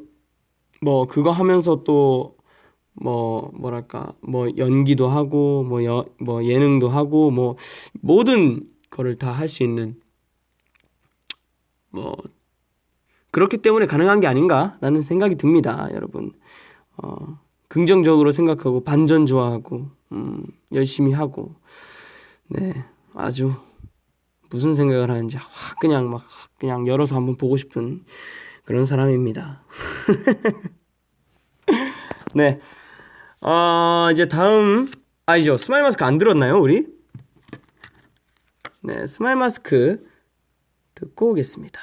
뭐 그거 하면서 또 뭐랄까 뭐 연기도 하고 뭐 예능도 하고 뭐 모든 거를 다 할 수 있는, 뭐 그렇기 때문에 가능한 게 아닌가라는 생각이 듭니다, 여러분. 긍정적으로 생각하고 반전 좋아하고 열심히 하고, 네, 아주 무슨 생각을 하는지 확 그냥 열어서 한번 보고 싶은 그런 사람입니다. 네, 이제 다음 아니죠. 스마일 마스크 안 들었나요, 우리? 네, 스마일 마스크 듣고 오겠습니다.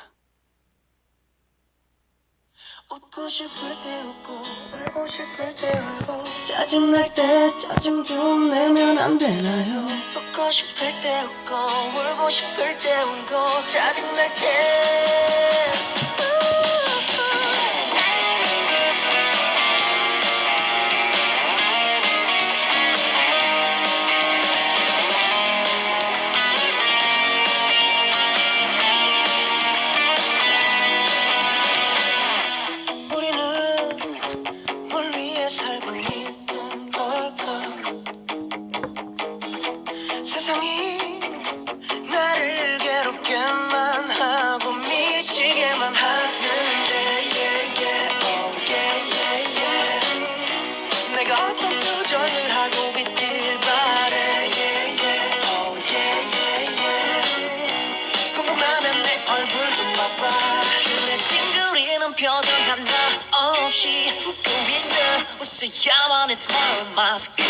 웃고 싶을 때 웃고 울고 싶을 때 울고 짜증날 때 짜증 좀 내면 안 되나요? 웃고 싶을 때 웃고 울고 싶을 때 울고 짜증날 때 세상이 나를 괴롭게만 하고 얼굴 좀 봐봐 그래 찡그리는 표정 하나 없이 웃고 있어 웃어야만 해 스마일 마스크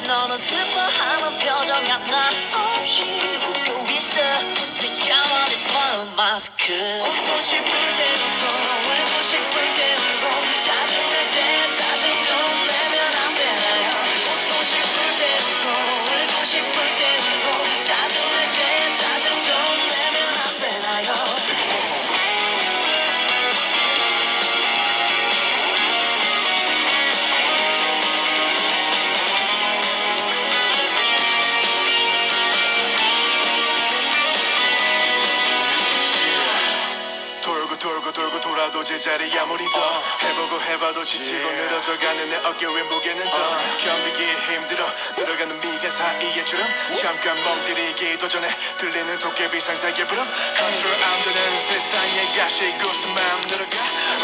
너는 슬퍼하는 표정 하나 없이 웃고 있어 웃어야만 해 스마일 마스크 웃고 싶을 때 웃고 울고 싶을 때 울고 짜증날 때 짜증 좀 내면 안 되나요 웃고 싶을 때 웃고 울고 싶을 때 울고 짜증날 때 짜증 좀 내면 안 되나요 돌고 돌고 돌아도 제자리 아무리 더 해보고 해봐도 지치고 늘어져가는 내 어깨 위 무게는 더 견디기 힘들어 늘어가는 미간 사이에 주름 잠깐 멍들이기도 전에 들리는 도깨비 상사의 부름 컨트롤 안 되는 세상에 가시고 숨만 늘어가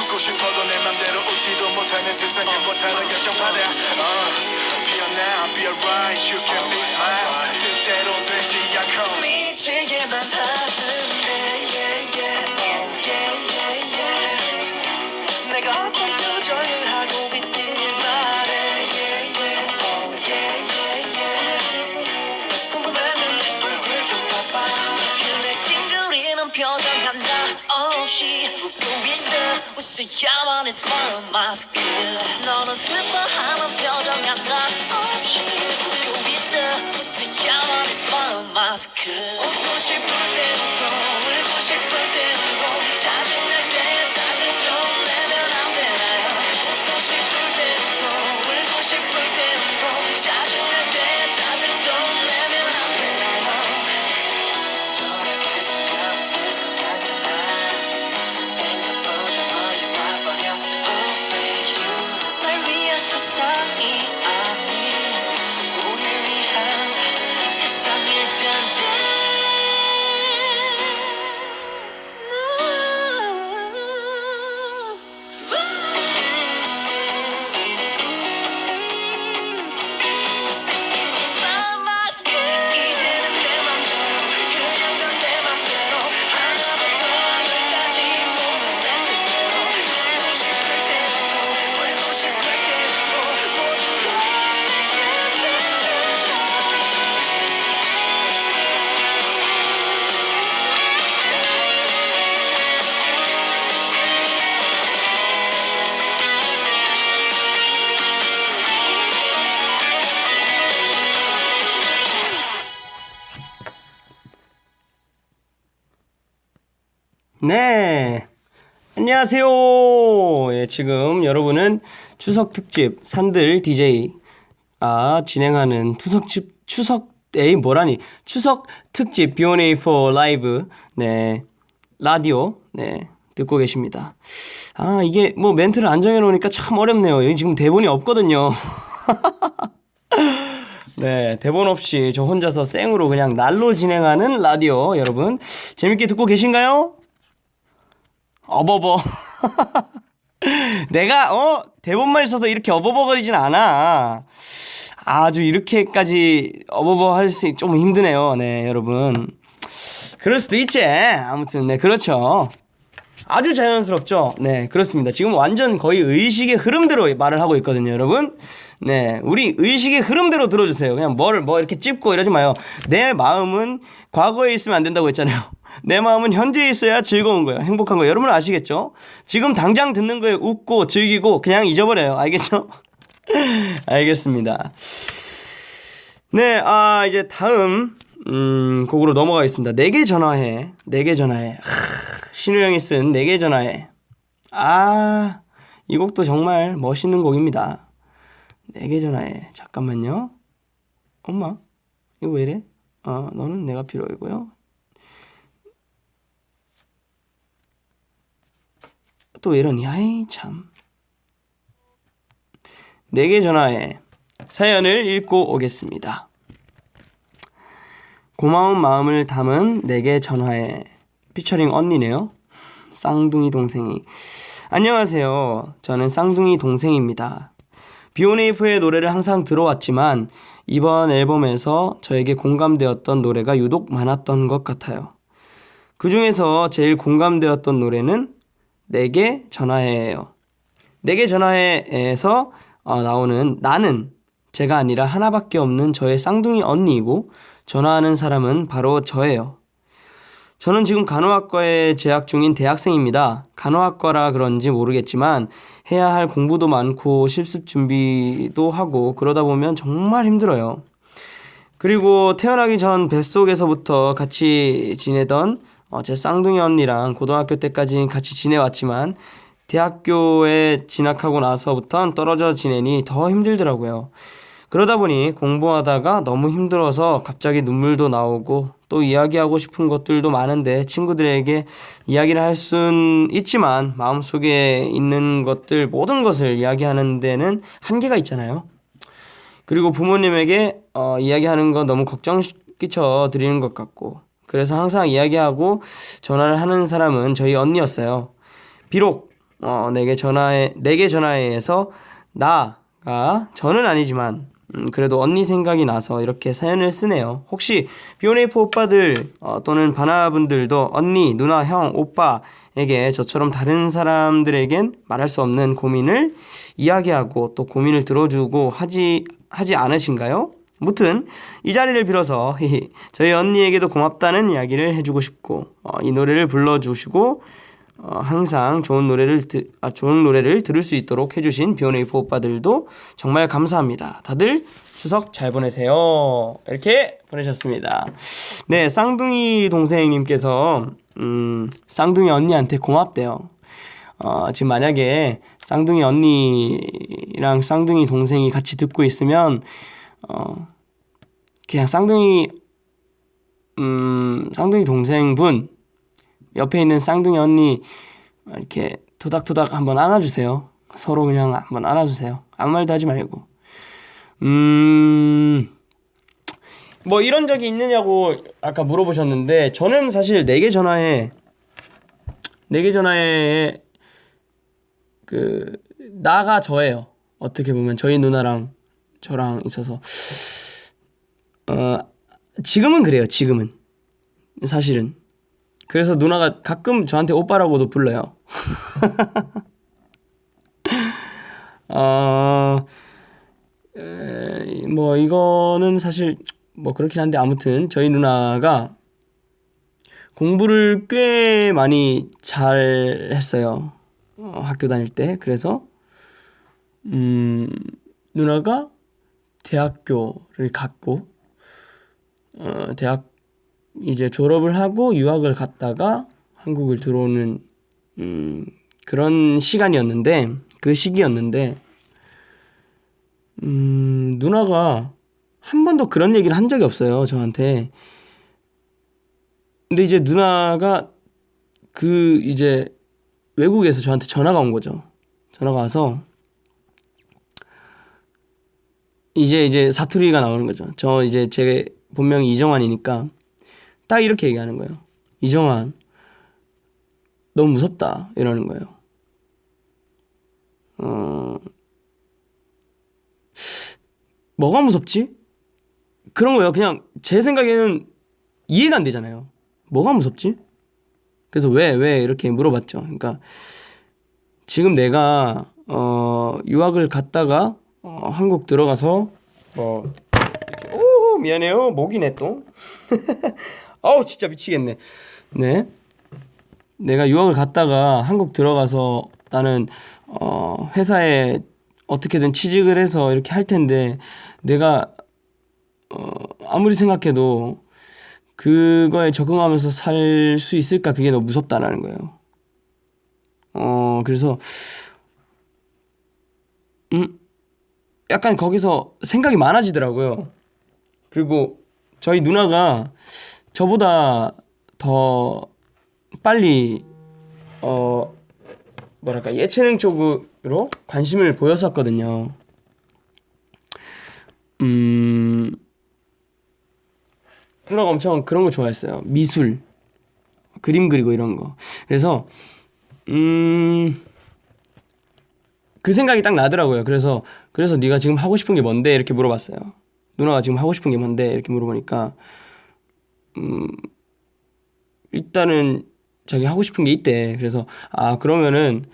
웃고 싶어도 내 맘대로 웃지도 못하는 세상에 못하는 여정바다 Be now, be alright, you can be smile 뜻대로 되지 않고 미치게만 하는데 yeah, yeah, oh, yeah, yeah, yeah. 내가 어떤 표정을 하고 있길 바래 yeah, yeah, oh, yeah, yeah, yeah. 궁금하면 내 얼굴 좀 봐봐 그래 찡그리는 표정 하나 없이 웃고 있어 웃어야만 해 스마일 마스크 너는 슬퍼하는 표정 하나 없이 웃고 있어 웃어야만 해 스마일 마스크 웃고 싶을 때 웃고 울고 싶을 때 울고 짜증날 때 짜증 좀 내면 안 되나요 웃고 싶을 때 웃고 울고 싶을 때 울고 짜증날 때 짜증 좀 내면 안 되나요 돌아갈 수가 없을 것 같아 난 생각보다 멀리 와버렸어 oh you 날 위한 세상이 아닌 우릴 위한 세상일 텐데 이제는 내 맘대로 그냥 넌 내 맘대로 하나부터 열까지 모두 내 뜻대로 웃고 싶을 때 웃고 울고 싶을 때 울고 모두 내 뜻대로 네, 안녕하세요. 예, 지금 여러분은 추석 특집 산들 DJ 진행하는 추석 특집 B1A4 라이브 네 라디오 네 듣고 계십니다. 이게 뭐 멘트를 안 정해놓으니까 참 어렵네요. 여기 지금 대본이 없거든요. 네, 대본 없이 저 혼자서 생으로 그냥 날로 진행하는 라디오 여러분 재밌게 듣고 계신가요? 어버버. 내가 대본만 있어서 이렇게 어버버거리진 않아. 아주 이렇게까지 어버버 할 수 좀 힘드네요. 네, 여러분. 그럴 수도 있지. 아무튼 네, 그렇죠. 아주 자연스럽죠. 네, 그렇습니다. 지금 완전 거의 의식의 흐름대로 말을 하고 있거든요, 여러분. 네, 우리 의식의 흐름대로 들어주세요. 그냥 뭐 이렇게 찝고 이러지 마요. 내 마음은 과거에 있으면 안 된다고 했잖아요. 내 마음은 현재에 있어야 즐거운 거예요. 행복한 거예요. 여러분 아시겠죠? 지금 당장 듣는 거에 웃고 즐기고 그냥 잊어버려요. 알겠죠? 알겠습니다. 네, 이제 다음 곡으로 넘어가겠습니다. 내게 전화해. 내게 전화해. 신우 형이 쓴 내게 전화해. 이 곡도 정말 멋있는 곡입니다. 내게 전화해. 잠깐만요. 엄마, 이거 왜 이래? 너는 내가 필요하고요. 또 왜 이러니? 아이 참. 내게 전화해. 사연을 읽고 오겠습니다. 고마운 마음을 담은 내게 전화해. 피처링 언니네요. 쌍둥이 동생이. 안녕하세요. 저는 쌍둥이 동생입니다. B1A4의 노래를 항상 들어왔지만 이번 앨범에서 저에게 공감되었던 노래가 유독 많았던 것 같아요. 그 중에서 제일 공감되었던 노래는 내게 전화해예요. 내게 전화해에서 나오는 나는 제가 아니라 하나밖에 없는 저의 쌍둥이 언니이고 전화하는 사람은 바로 저예요. 저는 지금 간호학과에 재학 중인 대학생입니다. 간호학과라 그런지 모르겠지만 해야 할 공부도 많고 실습 준비도 하고 그러다 보면 정말 힘들어요. 그리고 태어나기 전 뱃속에서부터 같이 지내던 제 쌍둥이 언니랑 고등학교 때까지 같이 지내왔지만 대학교에 진학하고 나서부턴 떨어져 지내니 더 힘들더라고요. 그러다 보니 공부하다가 너무 힘들어서 갑자기 눈물도 나오고 또 이야기하고 싶은 것들도 많은데 친구들에게 이야기를 할 순 있지만 마음속에 있는 것들 모든 것을 이야기하는 데는 한계가 있잖아요. 그리고 부모님에게 이야기하는 거 너무 걱정 끼쳐 드리는 것 같고 그래서 항상 이야기하고 전화를 하는 사람은 저희 언니였어요. 비록 내게 전화해에서 나가 저는 아니지만 그래도 언니 생각이 나서 이렇게 사연을 쓰네요. 혹시 비오네이프 오빠들 또는 바나분들도 언니, 누나, 형, 오빠에게 저처럼 다른 사람들에겐 말할 수 없는 고민을 이야기하고 또 고민을 들어주고 하지 않으신가요? 무튼 이 자리를 빌어서 저희 언니에게도 고맙다는 이야기를 해주고 싶고 이 노래를 불러주시고 항상 좋은 노래를 들을 수 있도록 해주신 비오네이프 오빠들도 정말 감사합니다. 다들 추석 잘 보내세요. 이렇게 보내셨습니다. 네, 쌍둥이 동생님께서 쌍둥이 언니한테 고맙대요. 지금 만약에 쌍둥이 언니랑 쌍둥이 동생이 같이 듣고 있으면 그냥 쌍둥이 동생분 옆에 있는 쌍둥이 언니 이렇게 토닥토닥 한번 안아주세요. 서로 그냥 한번 안아주세요. 아무 말도 하지 말고. 뭐 이런 적이 있느냐고 아까 물어보셨는데 저는 사실 내게 전화해 그 나가 저예요. 어떻게 보면 저희 누나랑 저랑 있어서 지금은 그래요. 지금은 사실은 그래서 누나가 가끔 저한테 오빠라고도 불러요. 뭐 이거는 사실 뭐 그렇긴 한데 아무튼 저희 누나가 공부를 꽤 많이 잘 했어요. 학교 다닐 때. 그래서 누나가 대학교를 갔고 대학 이제 졸업을 하고 유학을 갔다가 한국을 들어오는 그런 시간이었는데 그 시기였는데 누나가 한 번도 그런 얘기를 한 적이 없어요 저한테. 근데 이제 누나가 그 이제 외국에서 저한테 전화가 온 거죠. 전화가 와서 이제 사투리가 나오는 거죠. 저 이제 제 본명이 이정환이니까 딱 이렇게 얘기하는 거예요. 이정환, 너무 무섭다 이러는 거예요. 뭐가 무섭지? 그런 거예요. 그냥 제 생각에는 이해가 안 되잖아요. 뭐가 무섭지? 그래서 왜 이렇게 물어봤죠. 그러니까 지금 내가 유학을 갔다가 한국 들어가서 이렇게, 오 미안해요. 목이네 또. 아우 진짜 미치겠네. 네. 내가 유학을 갔다가 한국 들어가서 나는 회사에 어떻게든 취직을 해서 이렇게 할 텐데 내가 아무리 생각해도 그거에 적응하면서 살 수 있을까 그게 너무 무섭다라는 거예요. 그래서 약간 거기서 생각이 많아지더라고요. 그리고 저희 누나가 저보다 더 빨리 뭐랄까 예체능 쪽으로 관심을 보였었거든요. 누나가 엄청 그런 거 좋아했어요. 미술, 그림 그리고 이런 거. 그래서 그 생각이 딱 나더라고요. 그래서 네가 지금 하고 싶은 게 뭔데? 이렇게 물어봤어요. 누나가 지금 하고 싶은 게 뭔데? 이렇게 물어보니까 일단은 자기 하고 싶은 게 있대. 그래서 그러면은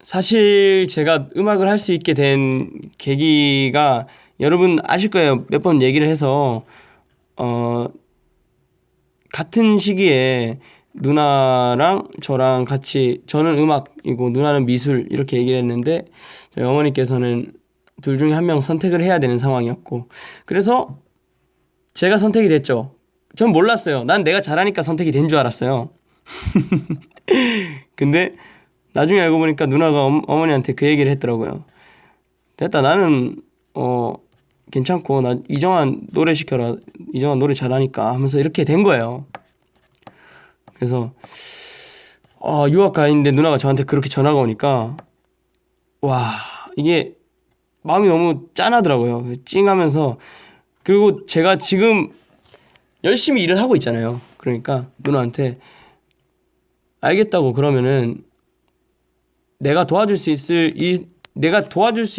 사실 제가 음악을 할 수 있게 된 계기가 여러분 아실 거예요. 몇 번 얘기를 해서 같은 시기에 누나랑 저랑 같이 저는 음악이고 누나는 미술 이렇게 얘기를 했는데 저희 어머니께서는 둘 중에 한 명 선택을 해야 되는 상황이었고 그래서 제가 선택이 됐죠. 전 몰랐어요. 난 내가 잘하니까 선택이 된 줄 알았어요. 근데 나중에 알고 보니까 누나가 어머니한테 그 얘기를 했더라고요. 됐다 나는 괜찮고 나 이정환 노래 시켜라. 이정환 노래 잘하니까 하면서 이렇게 된 거예요. 그래서 유학 가 있는데 누나가 저한테 그렇게 전화가 오니까 와 이게 마음이 너무 짠하더라고요. 찡하면서 그리고 제가 지금 열심히 일을 하고 있잖아요. 그러니까 누나한테 알겠다고 그러면은 내가 도와줄 수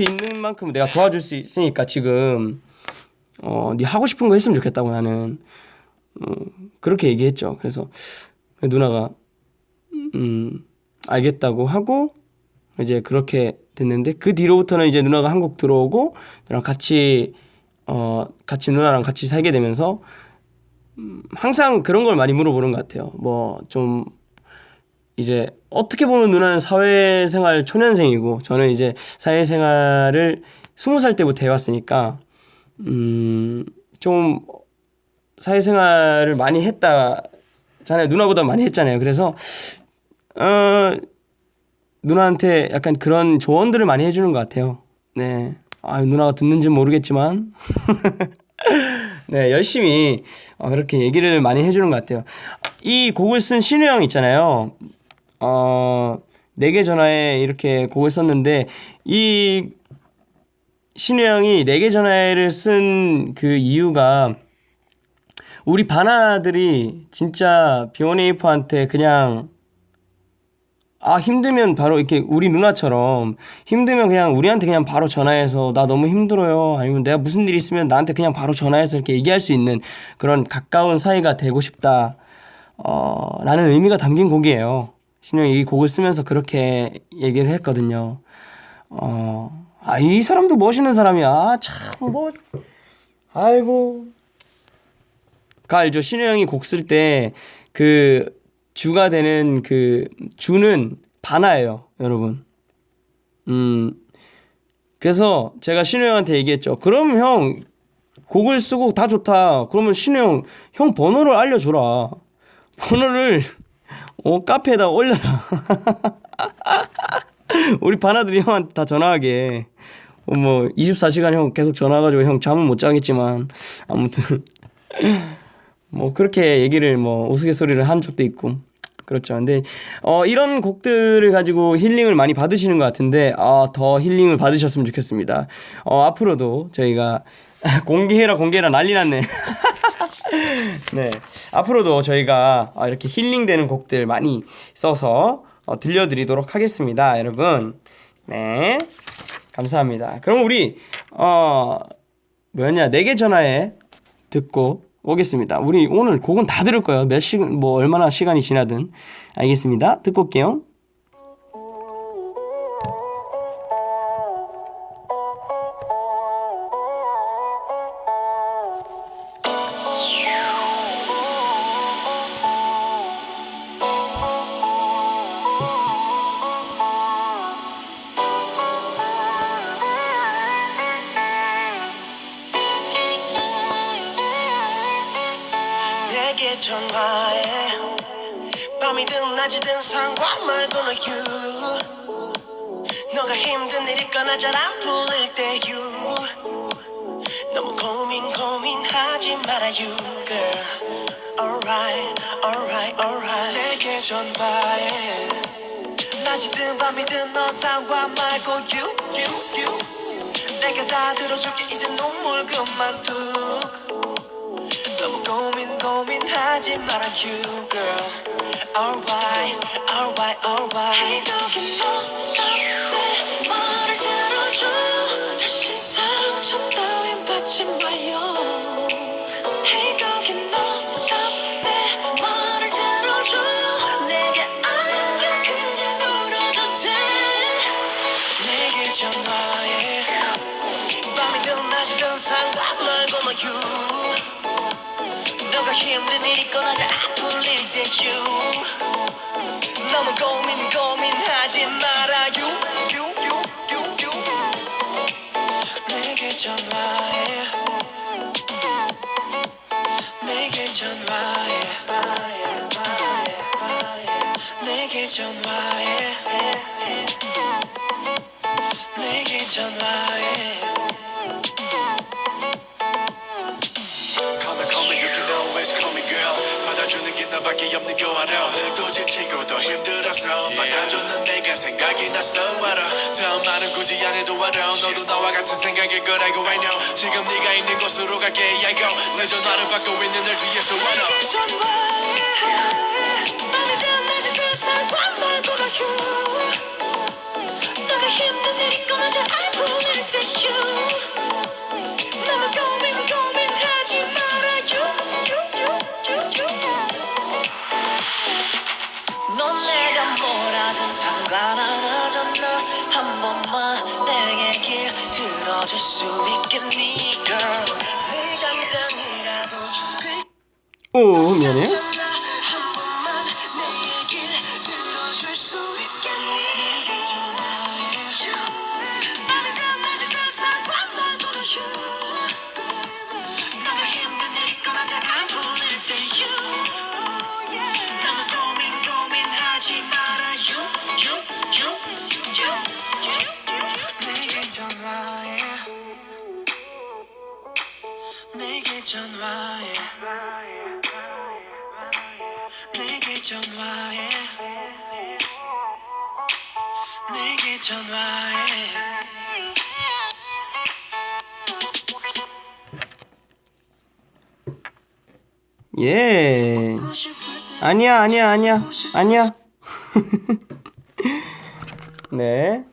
있는 만큼 내가 도와줄 수 있으니까 지금 네 하고 싶은 거 했으면 좋겠다고 나는 그렇게 얘기했죠. 그래서 누나가 알겠다고 하고 이제 그렇게 됐는데 그 뒤로부터는 이제 누나가 한국 들어오고 저랑 같이 누나랑 같이 살게 되면서 항상 그런 걸 많이 물어보는 것 같아요. 뭐 좀 이제 어떻게 보면 누나는 사회생활 초년생이고 저는 이제 사회생활을 20살 때부터 해왔으니까 좀 사회생활을 많이 했다잖아요. 누나보다 많이 했잖아요. 그래서 누나한테 약간 그런 조언들을 많이 해주는 것 같아요. 네. 누나가 듣는지는 모르겠지만 네 열심히 그렇게 얘기를 많이 해주는 것 같아요. 이 곡을 쓴 신우 형 있잖아요. 내게 전화해 이렇게 곡을 썼는데 이 신우 형이 내게 전화해를 쓴 그 이유가 우리 바나들이 진짜 B1A4한테 그냥 힘들면 바로 이렇게 우리 누나처럼 힘들면 그냥 우리한테 그냥 바로 전화해서 나 너무 힘들어요 아니면 내가 무슨 일 있으면 나한테 그냥 바로 전화해서 이렇게 얘기할 수 있는 그런 가까운 사이가 되고 싶다 라는 의미가 담긴 곡이에요. 신영이 이 곡을 쓰면서 그렇게 얘기를 했거든요. 이 사람도 멋있는 사람이야. 참 뭐 아이고 그 알죠? 신우 형이 곡 쓸 때 그 주가 되는 그 주는 바나예요, 여러분. 그래서 제가 신우 형한테 얘기했죠. 그럼 형 곡을 쓰고 다 좋다. 그러면 신우 형 번호를 알려줘라. 번호를 카페에다 올려라. 우리 바나들이 형한테 다 전화하게. 뭐 24시간 형 계속 전화가지고 형 잠은 못 자겠지만 아무튼 뭐 그렇게 얘기를 뭐 우스갯소리를 한 적도 있고 그렇죠. 근데 이런 곡들을 가지고 힐링을 많이 받으시는 것 같은데 더 힐링을 받으셨으면 좋겠습니다. 앞으로도 저희가 공개해라 난리 났네. 네, 앞으로도 저희가 이렇게 힐링되는 곡들 많이 써서 들려드리도록 하겠습니다, 여러분. 네, 감사합니다. 그럼 우리 내게 전화해 듣고 오겠습니다. 우리 오늘 곡은 다 들을 거예요. 얼마나 시간이 지나든. 알겠습니다. 듣고 올게요. 내게 전화해 밤이든 낮이든 상관말고는 you 너가 힘든 일 있거나 잘 안 풀릴 때 you 너무 고민하지 마라 you girl alright alright alright 내게 전화해 낮이든 밤이든 너 상관 말고 you 내가 다 들어줄게 이제 눈물 그만 뚝 너무 고민하지 마라 you girl alright alright alright Hey don't get no stop 내 말을 들어줘 다시 상처 따윈 받지 마요 Hey don't get no stop 내 말을 들어줘 상관 말고 너가 힘든 일 있거나 잘 안 풀릴 때 너무 고민하지 말아요. 내게 전화해 내게 전화해 내게 전화해 내게 전화해 Call me, you can always call me girl. 받아주는 게 나밖에 없는 거 알아. 오늘도 지치고 더 힘들어서 받아주는 내가 생각이 났어 알아. 다음 말은 굳이 안 해도 알아. 너도 나와 같은 생각일 걸 알고 I know. 지금 네가 있는 곳으로 갈게 I go. 내 전화를 받고 있는 날 뒤에서 알아. 내게 전화해 밤이든 낮이든 상관 말고 너가 힘든 일 있거나 잘 안 풀릴 때 너무 고민하지 말아요. 넌 내가 뭐라든 상관 안 하잖아. 한 번만 내 얘기 들어줄 수 있겠니 girl. 네 감정이라도 오, 미안해. 한 번만 내 얘기를 들어줄 수 있겠니. 내게 전화해 밤이든 낮이든 상관 말고 너가 힘든 일 있거나 잘 안 풀릴 때 너무 고민하지 말아요. 내게 전화해 내게 전화해 내게 전화해 내게 전화해 예. 아니야. 네.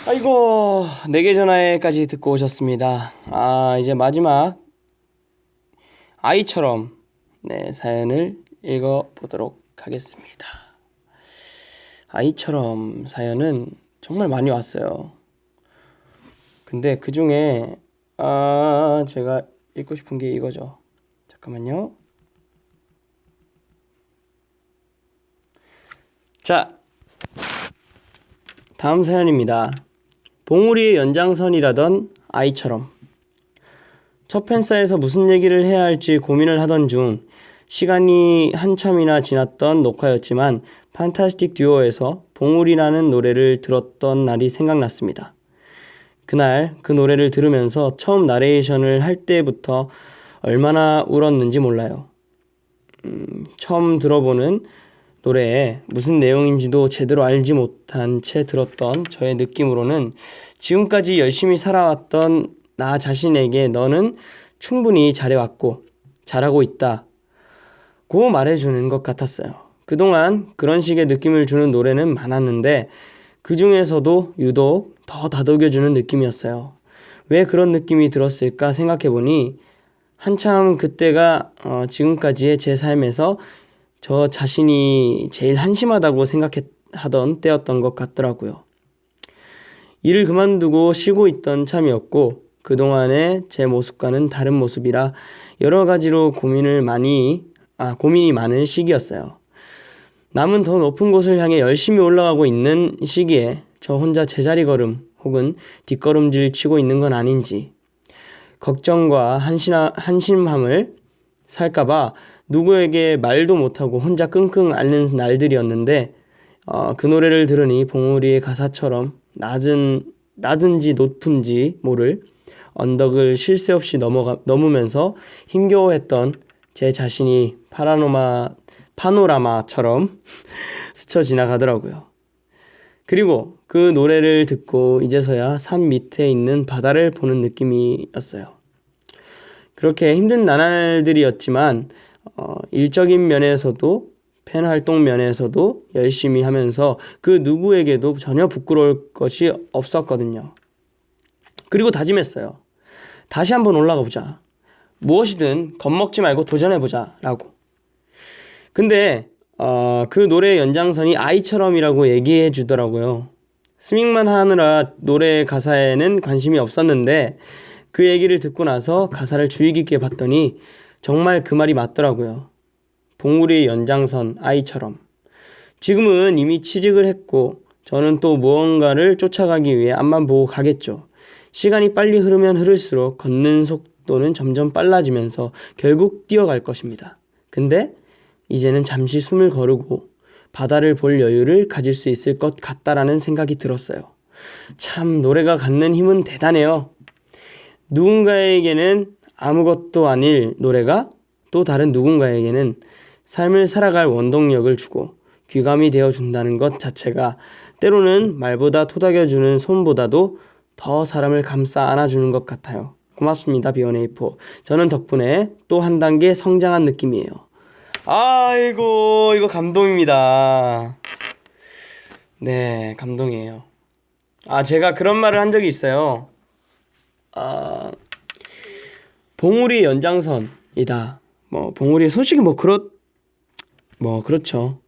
아이고, 내게 전화해까지 듣고 오셨습니다. 이제 마지막 아이처럼 네, 사연을 읽어보도록 하겠습니다. 아이처럼 사연은 정말 많이 왔어요. 근데 그 중에 제가 읽고 싶은 게 이거죠. 잠깐만요. 자, 다음 사연입니다. 봉우리의 연장선이라던 아이처럼. 첫 팬싸에서 무슨 얘기를 해야 할지 고민을 하던 중 시간이 한참이나 지났던 녹화였지만 판타스틱 듀오에서 봉우리라는 노래를 들었던 날이 생각났습니다. 그날 그 노래를 들으면서 처음 나레이션을 할 때부터 얼마나 울었는지 몰라요. 처음 들어보는 노래에 무슨 내용인지도 제대로 알지 못한 채 들었던 저의 느낌으로는 지금까지 열심히 살아왔던 나 자신에게 너는 충분히 잘해왔고 잘하고 있다고 말해주는 것 같았어요. 그동안 그런 식의 느낌을 주는 노래는 많았는데 그 중에서도 유독 더 다독여주는 느낌이었어요. 왜 그런 느낌이 들었을까 생각해보니 한참 그때가 지금까지의 제 삶에서 저 자신이 제일 한심하다고 생각하던 때였던 것 같더라고요. 일을 그만두고 쉬고 있던 참이었고 그동안의 제 모습과는 다른 모습이라 여러 가지로 고민이 많은 시기였어요. 남은 더 높은 곳을 향해 열심히 올라가고 있는 시기에 저 혼자 제자리 걸음 혹은 뒷걸음질 치고 있는 건 아닌지 걱정과 한심함을 살까봐 누구에게 말도 못하고 혼자 끙끙 앓는 날들이었는데 그 노래를 들으니 봉우리의 가사처럼 낮은지 높은지 모를 언덕을 쉴 새 없이 넘으면서 힘겨워했던 제 자신이 파노라마처럼 스쳐 지나가더라고요. 그리고 그 노래를 듣고 이제서야 산 밑에 있는 바다를 보는 느낌이었어요. 그렇게 힘든 나날들이었지만 일적인 면에서도 팬 활동 면에서도 열심히 하면서 그 누구에게도 전혀 부끄러울 것이 없었거든요. 그리고 다짐했어요. 다시 한번 올라가 보자. 무엇이든 겁먹지 말고 도전해보자 라고. 근데 그 노래의 연장선이 아이처럼이라고 얘기해 주더라고요. 스밍만 하느라 노래 가사에는 관심이 없었는데 그 얘기를 듣고 나서 가사를 주의 깊게 봤더니 정말 그 말이 맞더라고요. 봉우리의 연장선 아이처럼. 지금은 이미 취직을 했고 저는 또 무언가를 쫓아가기 위해 앞만 보고 가겠죠. 시간이 빨리 흐르면 흐를수록 걷는 속도는 점점 빨라지면서 결국 뛰어갈 것입니다. 근데 이제는 잠시 숨을 거르고 바다를 볼 여유를 가질 수 있을 것 같다라는 생각이 들었어요. 참 노래가 갖는 힘은 대단해요. 누군가에게는 아무것도 아닐 노래가 또 다른 누군가에게는 삶을 살아갈 원동력을 주고 귀감이 되어준다는 것 자체가 때로는 말보다 토닥여주는 손보다도 더 사람을 감싸 안아주는 것 같아요. 고맙습니다, B1A4. 저는 덕분에 또 한 단계 성장한 느낌이에요. 아이고, 이거 감동입니다. 네, 감동이에요. 제가 그런 말을 한 적이 있어요. 봉우리 연장선이다. 봉우리 솔직히 그렇죠.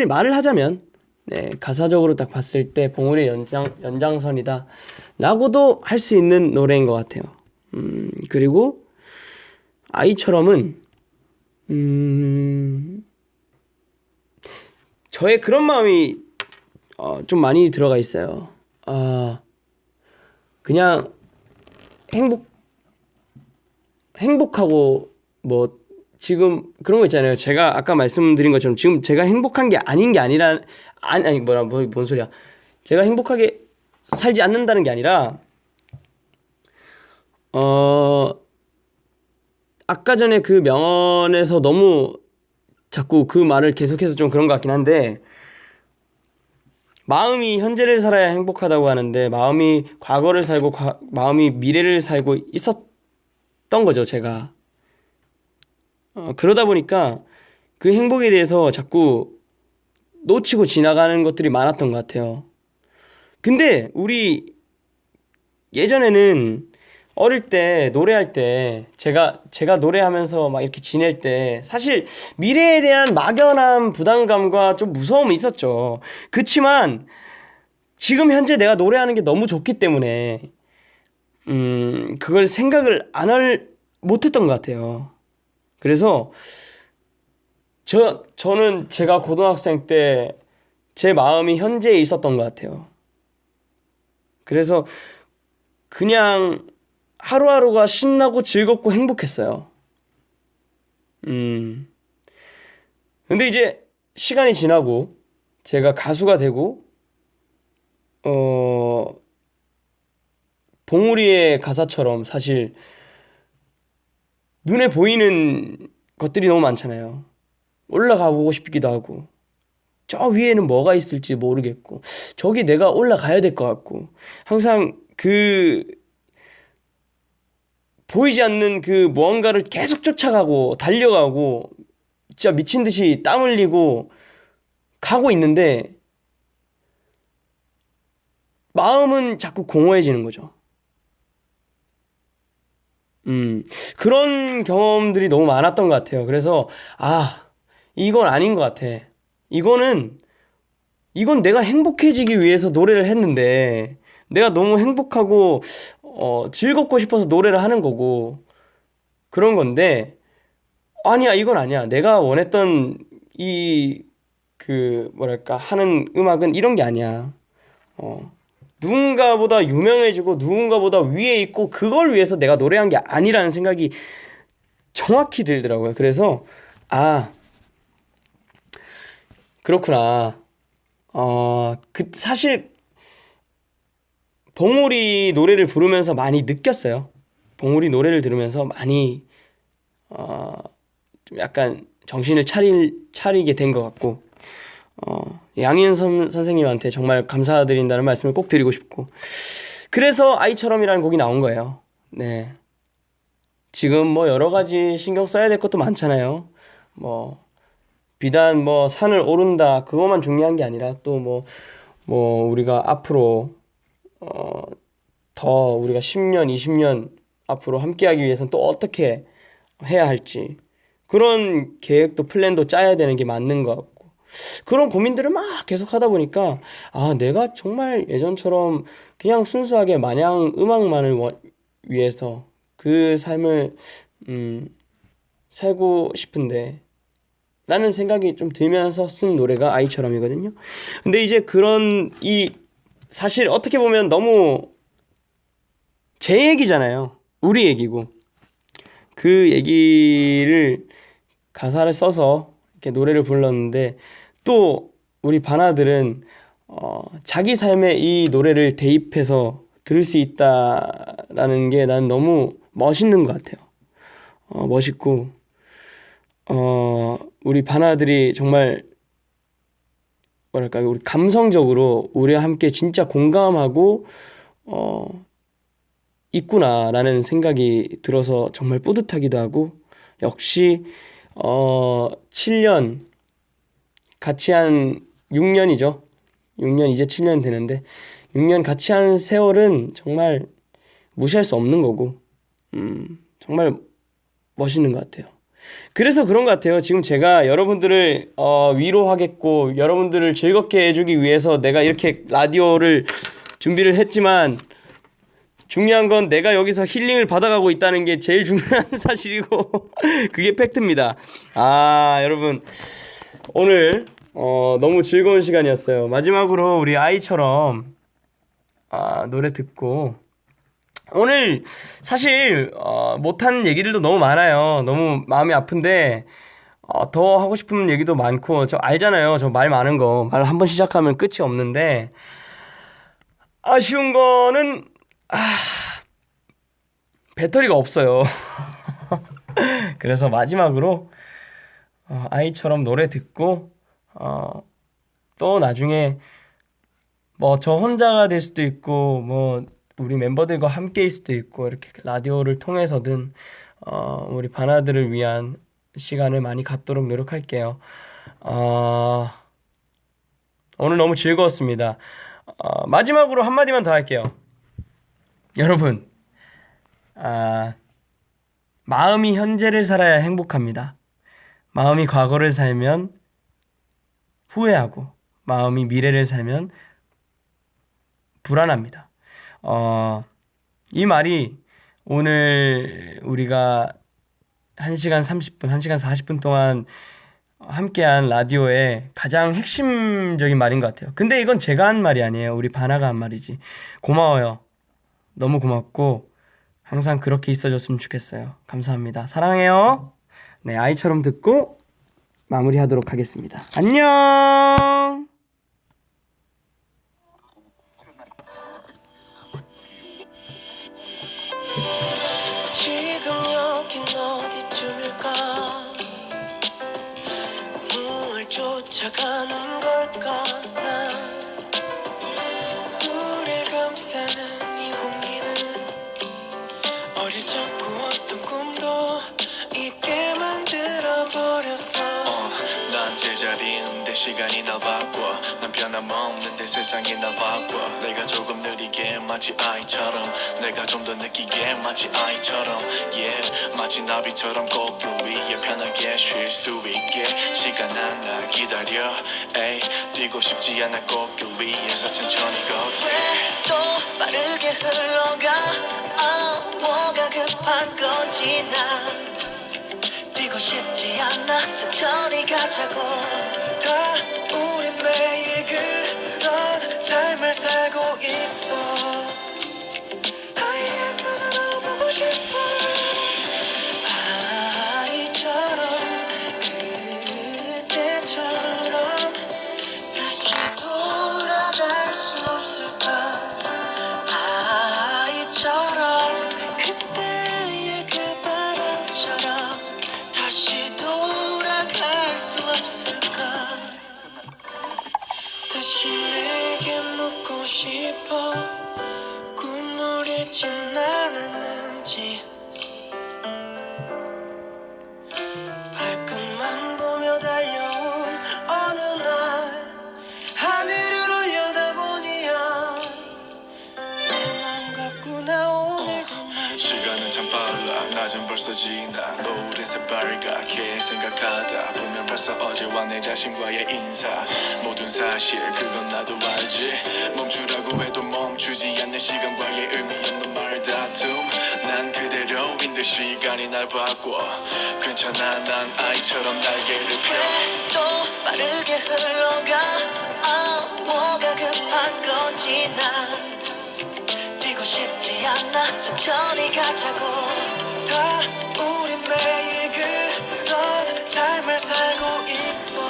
말을 하자면, 네, 가사적으로 딱 봤을 때 봉우리 연장선이다. 라고도 할 수 있는 노래인 것 같아요. 그리고 아이처럼은, 저의 그런 마음이 좀 많이 들어가 있어요. 그냥 행복하고 지금 그런 거 있잖아요. 제가 아까 말씀드린 것처럼 지금 제가 행복한 게 아닌 게 아니라 뭔 소리야. 제가 행복하게 살지 않는다는 게 아니라 아까 전에 그 명언에서 너무 자꾸 그 말을 계속해서 좀 그런 것 같긴 한데 마음이 현재를 살아야 행복하다고 하는데 마음이 과거를 살고 마음이 미래를 살고 있었던 거죠, 제가. 그러다 보니까 그 행복에 대해서 자꾸 놓치고 지나가는 것들이 많았던 것 같아요. 근데 우리 예전에는 어릴 때 노래할 때 제가 노래하면서 막 이렇게 지낼 때 사실 미래에 대한 막연한 부담감과 좀 무서움이 있었죠. 그치만 지금 현재 내가 노래하는 게 너무 좋기 때문에 그걸 생각을 못했던 것 같아요. 그래서 저는 제가 고등학생 때 제 마음이 현재에 있었던 것 같아요. 그래서 그냥 하루하루가 신나고 즐겁고 행복했어요. 근데 이제 시간이 지나고 제가 가수가 되고 봉우리의 가사처럼 사실 눈에 보이는 것들이 너무 많잖아요. 올라가보고 싶기도 하고 저 위에는 뭐가 있을지 모르겠고 저기 내가 올라가야 될 것 같고 항상 그 보이지 않는 그 무언가를 계속 쫓아가고 달려가고 진짜 미친 듯이 땀 흘리고 가고 있는데 마음은 자꾸 공허해지는 거죠. 그런 경험들이 너무 많았던 것 같아요. 그래서 이건 아닌 것 같아. 이건 내가 행복해지기 위해서 노래를 했는데 내가 너무 행복하고 즐겁고 싶어서 노래를 하는 거고 그런 건데 아니야, 이건 아니야. 내가 원했던 하는 음악은 이런 게 아니야. 누군가보다 유명해지고 누군가보다 위에 있고 그걸 위해서 내가 노래한 게 아니라는 생각이 정확히 들더라고요. 그래서 그렇구나. 사실 봉우리 노래를 부르면서 많이 느꼈어요. 봉우리 노래를 들으면서 많이 좀 약간 정신을 차리게 된 것 같고 양희은 선생님한테 정말 감사드린다는 말씀을 꼭 드리고 싶고 그래서 아이처럼이라는 곡이 나온 거예요. 네. 지금 여러 가지 신경 써야 될 것도 많잖아요. 비단 산을 오른다 그것만 중요한 게 아니라 또 우리가 앞으로 더 우리가 10년, 20년 앞으로 함께하기 위해서는 또 어떻게 해야 할지 그런 계획도 플랜도 짜야 되는 게 맞는 것 같고 그런 고민들을 막 계속 하다 보니까 내가 정말 예전처럼 그냥 순수하게 마냥 음악만을 위해서 그 삶을 살고 싶은데 라는 생각이 좀 들면서 쓴 노래가 아이처럼이거든요. 근데 이제 사실 어떻게 보면 너무 제 얘기잖아요. 우리 얘기고. 그 얘기를 가사를 써서 이렇게 노래를 불렀는데 또 우리 바나들은 자기 삶에 이 노래를 대입해서 들을 수 있다라는 게 난 너무 멋있는 것 같아요. 멋있고 우리 바나들이 정말 뭐랄까 우리 감성적으로 우리와 함께 진짜 공감하고 있구나라는 생각이 들어서 정말 뿌듯하기도 하고 역시 7년 같이 한 6년이죠. 6년 이제 7년 되는데 6년 같이 한 세월은 정말 무시할 수 없는 거고 정말 멋있는 것 같아요. 그래서 그런 것 같아요. 지금 제가 여러분들을 위로하겠고 여러분들을 즐겁게 해주기 위해서 내가 이렇게 라디오를 준비를 했지만 중요한 건 내가 여기서 힐링을 받아가고 있다는 게 제일 중요한 사실이고 그게 팩트입니다. 여러분 오늘 너무 즐거운 시간이었어요. 마지막으로 우리 아이처럼 노래 듣고 오늘 사실 못한 얘기들도 너무 많아요. 너무 마음이 아픈데 더 하고 싶은 얘기도 많고 저 알잖아요. 저 말 많은 거 말 한번 시작하면 끝이 없는데 아쉬운 거는 배터리가 없어요. 그래서 마지막으로 아이처럼 노래 듣고 또 나중에 뭐 저 혼자가 될 수도 있고 뭐 우리 멤버들과 함께일 수도 있고 이렇게 라디오를 통해서든 우리 바나들을 위한 시간을 많이 갖도록 노력할게요. 오늘 너무 즐거웠습니다. 마지막으로 한마디만 더 할게요. 여러분, 마음이 현재를 살아야 행복합니다. 마음이 과거를 살면 후회하고 마음이 미래를 살면 불안합니다. 이 말이 오늘 우리가 1시간 30분, 1시간 40분 동안 함께한 라디오의 가장 핵심적인 말인 것 같아요. 근데 이건 제가 한 말이 아니에요. 우리 바나가 한 말이지. 고마워요. 너무 고맙고 항상 그렇게 있어줬으면 좋겠어요. 감사합니다. 사랑해요. 네, 아이처럼 듣고 마무리하도록 하겠습니다. 안녕. 지금 여긴 어디쯤일까 뭘 쫓아가는 걸까 난 우릴 감싸는 이 공기는 어릴 적 꾸었던 꿈도 잊게 만들어버렸어 난 제자리인데 시간이 날 바꿔 난 변함없는데 세상이 날 바꿔 내가 조금 느리게 마치 아이처럼 내가 좀 더 느끼게 마치 아이처럼 yeah 마치 나비처럼 꽃길 위에 편하게 쉴 수 있게 시간아 날 기다려 에이 뛰고 싶지 않아 꽃길 위에서 천천히 걷게 왜 또 빠르게 흘러가 뭐가 급한 건지 난 뛰고 싶지 않아 천천히 가자고 다 우린 매일 그런 삶을 살고 있어 아이의 눈으로 보고 싶어 아이처럼 그때처럼 다시 돌아갈 수 없을까 아이처럼 그때의 그 바람처럼 다시 돌아갈 수 없을까 다시 내게 묻고 싶어 꿈을 잊진 않았는지 발끝만 보며 달려온 어느 날 하늘을 올려다보니야 내 맘 같구나 오늘도 날 시간은 참 빨라 낮은 벌써 지나 노을은 새빨갛게 생각하다 보면 벌써 어제와 내 자신과의 인사 모든 사실 그건 나도 알지 멈추라고 해도 멈추지 않는 시간과의 의미 없는 말다툼 난 그대로인 듯 시간이 날 바꿔 괜찮아 난 아이처럼 날개를 펴 또 빠르게 흘러가 뭐가 급한 건지 난 뛰고 싶지 않아 천천히 가자고 다 우리 매일 그런 삶을 살고 있어